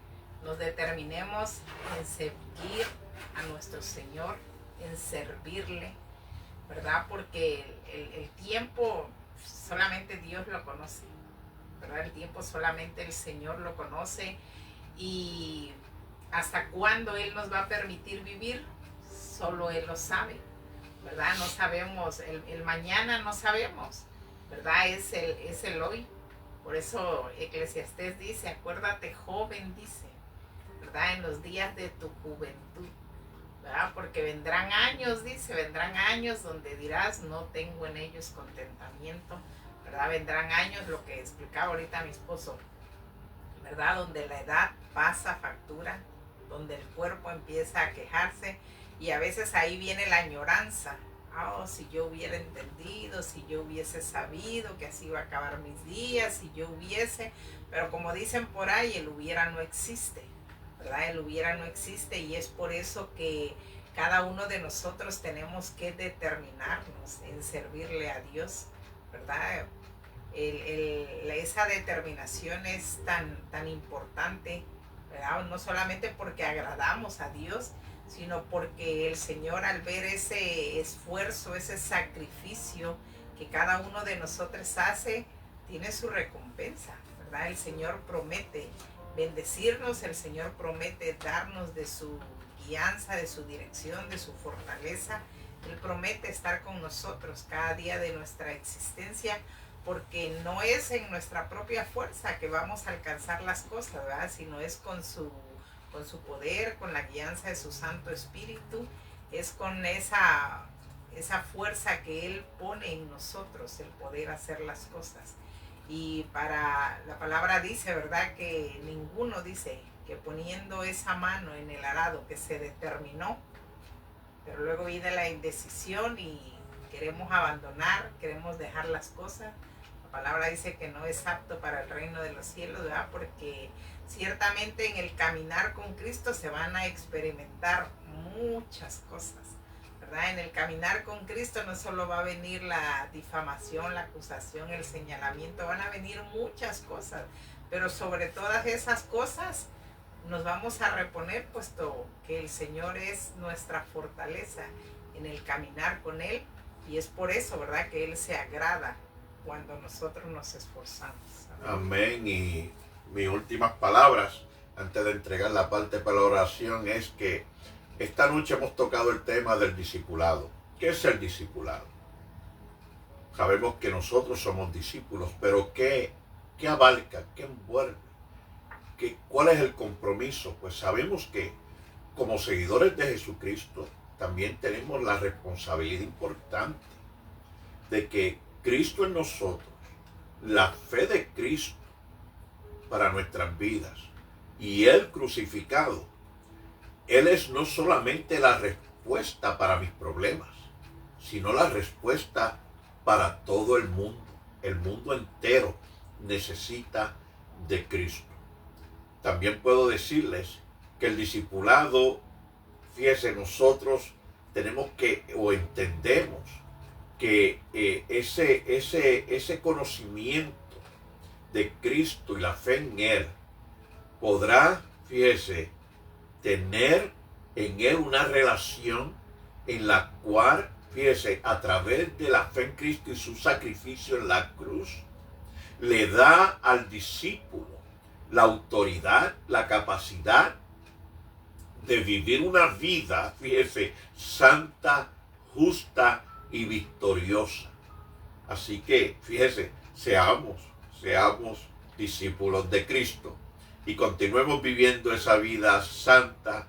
Nos determinemos en seguir a nuestro Señor, en servirle, ¿verdad? Porque el tiempo solamente Dios lo conoce, ¿verdad? El tiempo solamente el Señor lo conoce, y hasta cuándo Él nos va a permitir vivir, solo Él lo sabe, ¿verdad? No sabemos, el mañana no sabemos, ¿verdad? Es el hoy. Por eso Eclesiastés dice: acuérdate, joven, dice, ¿verdad?, en los días de tu juventud, ¿verdad? Porque vendrán años, dice, vendrán años donde dirás: no tengo en ellos contentamiento, ¿verdad? Vendrán años, lo que explicaba ahorita mi esposo, ¿verdad?, donde la edad pasa factura, donde el cuerpo empieza a quejarse, y a veces ahí viene la añoranza. Oh, si yo hubiera entendido, si yo hubiese sabido que así iba a acabar mis días, si yo hubiese, pero como dicen por ahí, el hubiera no existe, ¿verdad? El hubiera no existe, y es por eso que cada uno de nosotros tenemos que determinarnos en servirle a Dios, ¿verdad? Esa determinación es tan importante, ¿verdad? No solamente porque agradamos a Dios, sino porque el Señor, al ver ese esfuerzo, ese sacrificio que cada uno de nosotros hace, tiene su recompensa, ¿verdad? El Señor promete bendecirnos, el Señor promete darnos de su guianza, de su dirección, de su fortaleza. Él promete estar con nosotros cada día de nuestra existencia, porque no es en nuestra propia fuerza que vamos a alcanzar las cosas, ¿verdad?, sino es con su poder, con la guianza de su Santo Espíritu, es con esa fuerza que Él pone en nosotros, el poder hacer las cosas. Y para la palabra dice, ¿verdad?, que ninguno, dice, que poniendo esa mano en el arado, que se determinó, pero luego viene la indecisión y queremos abandonar, queremos dejar las cosas. La palabra dice que no es apto para el reino de los cielos, ¿verdad?, porque ciertamente en el caminar con Cristo se van a experimentar muchas cosas, ¿verdad? En el caminar con Cristo no solo va a venir la difamación, la acusación, el señalamiento, van a venir muchas cosas, pero sobre todas esas cosas nos vamos a reponer, puesto que el Señor es nuestra fortaleza en el caminar con Él, y es por eso, ¿verdad?, que Él se agrada cuando nosotros nos esforzamos. Amén. Y mis últimas palabras antes de entregar la parte para la oración es que esta noche hemos tocado el tema del discipulado. ¿Qué es el discipulado? Sabemos que nosotros somos discípulos, pero ¿qué abarca? ¿Qué envuelve? ¿Cuál es el compromiso? Pues sabemos que como seguidores de Jesucristo también tenemos la responsabilidad importante de que Cristo en nosotros, la fe de Cristo para nuestras vidas y Él crucificado, Él es no solamente la respuesta para mis problemas, sino la respuesta para todo el mundo. El mundo entero necesita de Cristo. También puedo decirles que el discipulado, fíjense, nosotros tenemos que, o entendemos que ese conocimiento de Cristo y la fe en Él podrá, fíjese, tener en Él una relación en la cual fíjese, a través de la fe en Cristo y su sacrificio en la cruz, le da al discípulo la autoridad, la capacidad de vivir una vida, fíjese, santa, justa y victoriosa. Así que, fíjese, seamos discípulos de Cristo y continuemos viviendo esa vida santa,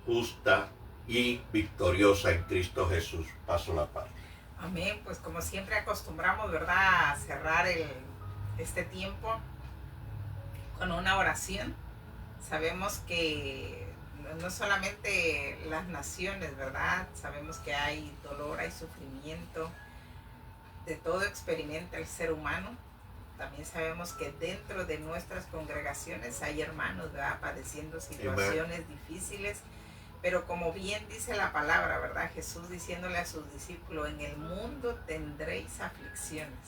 justa y victoriosa en Cristo Jesús. Paso la palabra. Amén. Pues como siempre acostumbramos, ¿verdad?, a cerrar este tiempo con una oración. Sabemos que no solamente las naciones, ¿verdad? Sabemos que hay dolor, hay sufrimiento, de todo experimenta el ser humano. También sabemos que dentro de nuestras congregaciones hay hermanos, ¿verdad?, padeciendo situaciones difíciles. Pero como bien dice la palabra, ¿verdad?, Jesús diciéndole a sus discípulos, en el mundo tendréis aflicciones.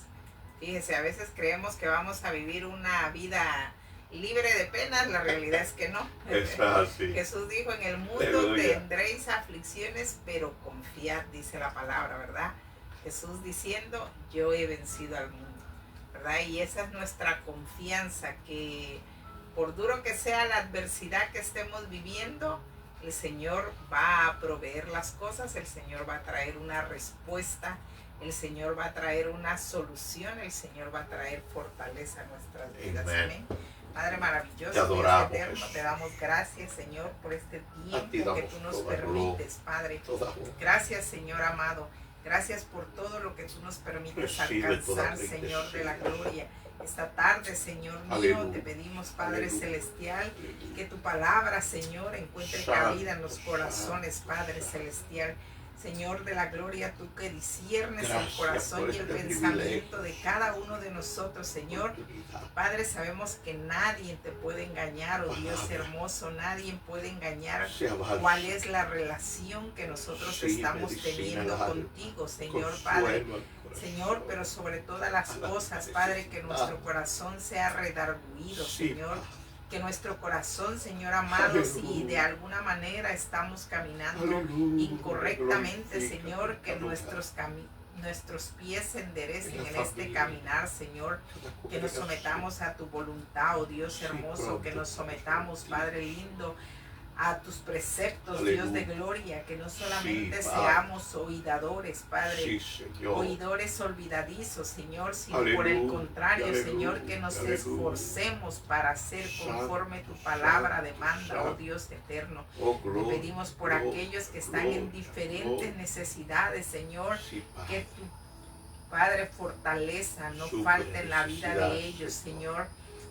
Fíjese, a veces creemos que vamos a vivir una vida libre de penas, la realidad es que no. Jesús dijo, en el mundo tendréis aflicciones, pero confiad, dice la palabra, ¿verdad? Jesús diciendo, yo he vencido al mundo, ¿verdad? Y esa es nuestra confianza, que por duro que sea la adversidad que estemos viviendo, el Señor va a proveer las cosas, el Señor va a traer una respuesta, el Señor va a traer una solución, el Señor va a traer fortaleza a nuestras vidas. Amén. Padre maravilloso, te adoramos, Dios eterno, te damos gracias, Señor, por este tiempo que tú nos permites, Padre. Gracias, Señor amado. Gracias por todo lo que tú nos permites alcanzar, Señor de la gloria. Esta tarde, Señor mío, te pedimos, Padre celestial, que tu palabra, Señor, encuentre cabida en los corazones, Padre celestial. Señor de la gloria, tú que disiernes el corazón y el pensamiento de cada uno de nosotros, Señor. Padre, sabemos que nadie te puede engañar, oh Dios hermoso, nadie puede engañar cuál es la relación que nosotros estamos teniendo contigo, Señor Padre. Señor, pero sobre todas las cosas, Padre, que nuestro corazón sea redarguido, Señor. Que nuestro corazón, Señor amado, si de alguna manera estamos caminando incorrectamente, Señor, que nuestros pies se enderecen en este caminar, Señor, que nos sometamos a tu voluntad, oh Dios hermoso, que nos sometamos, Padre lindo, a tus preceptos, Dios de gloria, que no solamente seamos oidores, Padre, oidores olvidadizos, Señor, sino por el contrario, Señor, que nos esforcemos para hacer conforme tu palabra demanda, oh Dios eterno. Te pedimos por aquellos que están en diferentes necesidades, Señor, que tu Padre fortaleza no falte en la vida de ellos, Señor.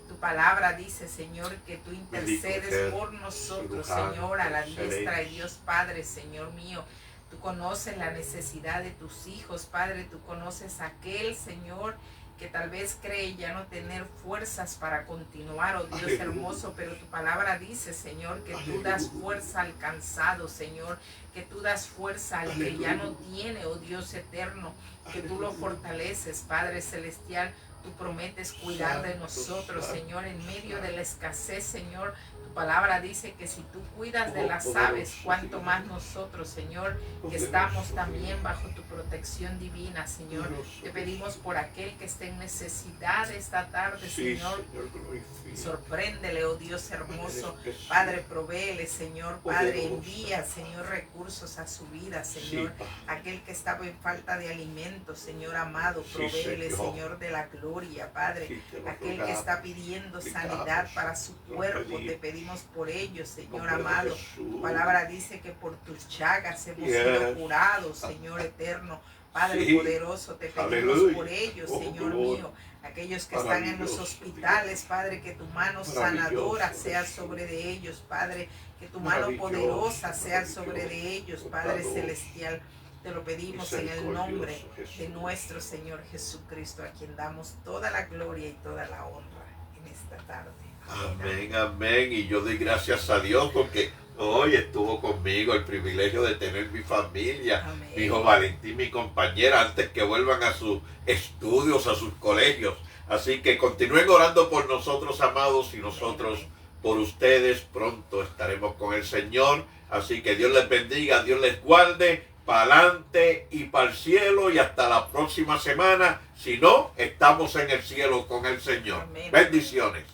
Tu palabra dice, Señor, que tú intercedes por nosotros, Señor, a la diestra de Dios Padre, Señor mío. Tú conoces la necesidad de tus hijos, Padre. Tú conoces a aquel, Señor, que tal vez cree ya no tener fuerzas para continuar, oh Dios hermoso, pero tu palabra dice, Señor, que tú das fuerza al cansado, Señor, que tú das fuerza al que ya no tiene, oh Dios eterno, que tú lo fortaleces, Padre celestial. Tú prometes cuidar de nosotros, Señor, en medio de la escasez, Señor. Tu palabra dice que si tú cuidas de las aves, cuánto más nosotros, Señor, que estamos también bajo tu protección divina, Señor. Te pedimos por aquel que esté en necesidad esta tarde, Señor. Sorpréndele, oh Dios hermoso. Padre, provéele, Señor. Padre, envía, Señor, recursos a su vida, Señor. Aquel que estaba en falta de alimento, Señor amado, provéele, Señor de la gloria, Padre. Aquel que está pidiendo sanidad para su cuerpo, te pedimos por ellos, Señor amado. Tu palabra dice que por tus llagas hemos sido curados, Señor eterno. Padre poderoso, te pedimos por ellos, Señor mío. Aquellos que están en los hospitales, Padre, que tu mano sanadora sea sobre de ellos, Padre. Que tu mano poderosa sea sobre de ellos, Padre celestial. Te lo pedimos en el nombre de nuestro Señor Jesucristo, a quien damos toda la gloria y toda la honra en esta tarde. Amén, amén. Y yo doy gracias a Dios porque hoy estuvo conmigo el privilegio de tener mi familia, amén. Mi hijo Valentín, mi compañera, antes que vuelvan a sus estudios, a sus colegios. Así que continúen orando por nosotros, amados, y nosotros por ustedes. Pronto estaremos con el Señor. Así que Dios les bendiga, Dios les guarde. para adelante y para el cielo y hasta la próxima semana. Si no, estamos en el cielo con el Señor. Amén. Bendiciones.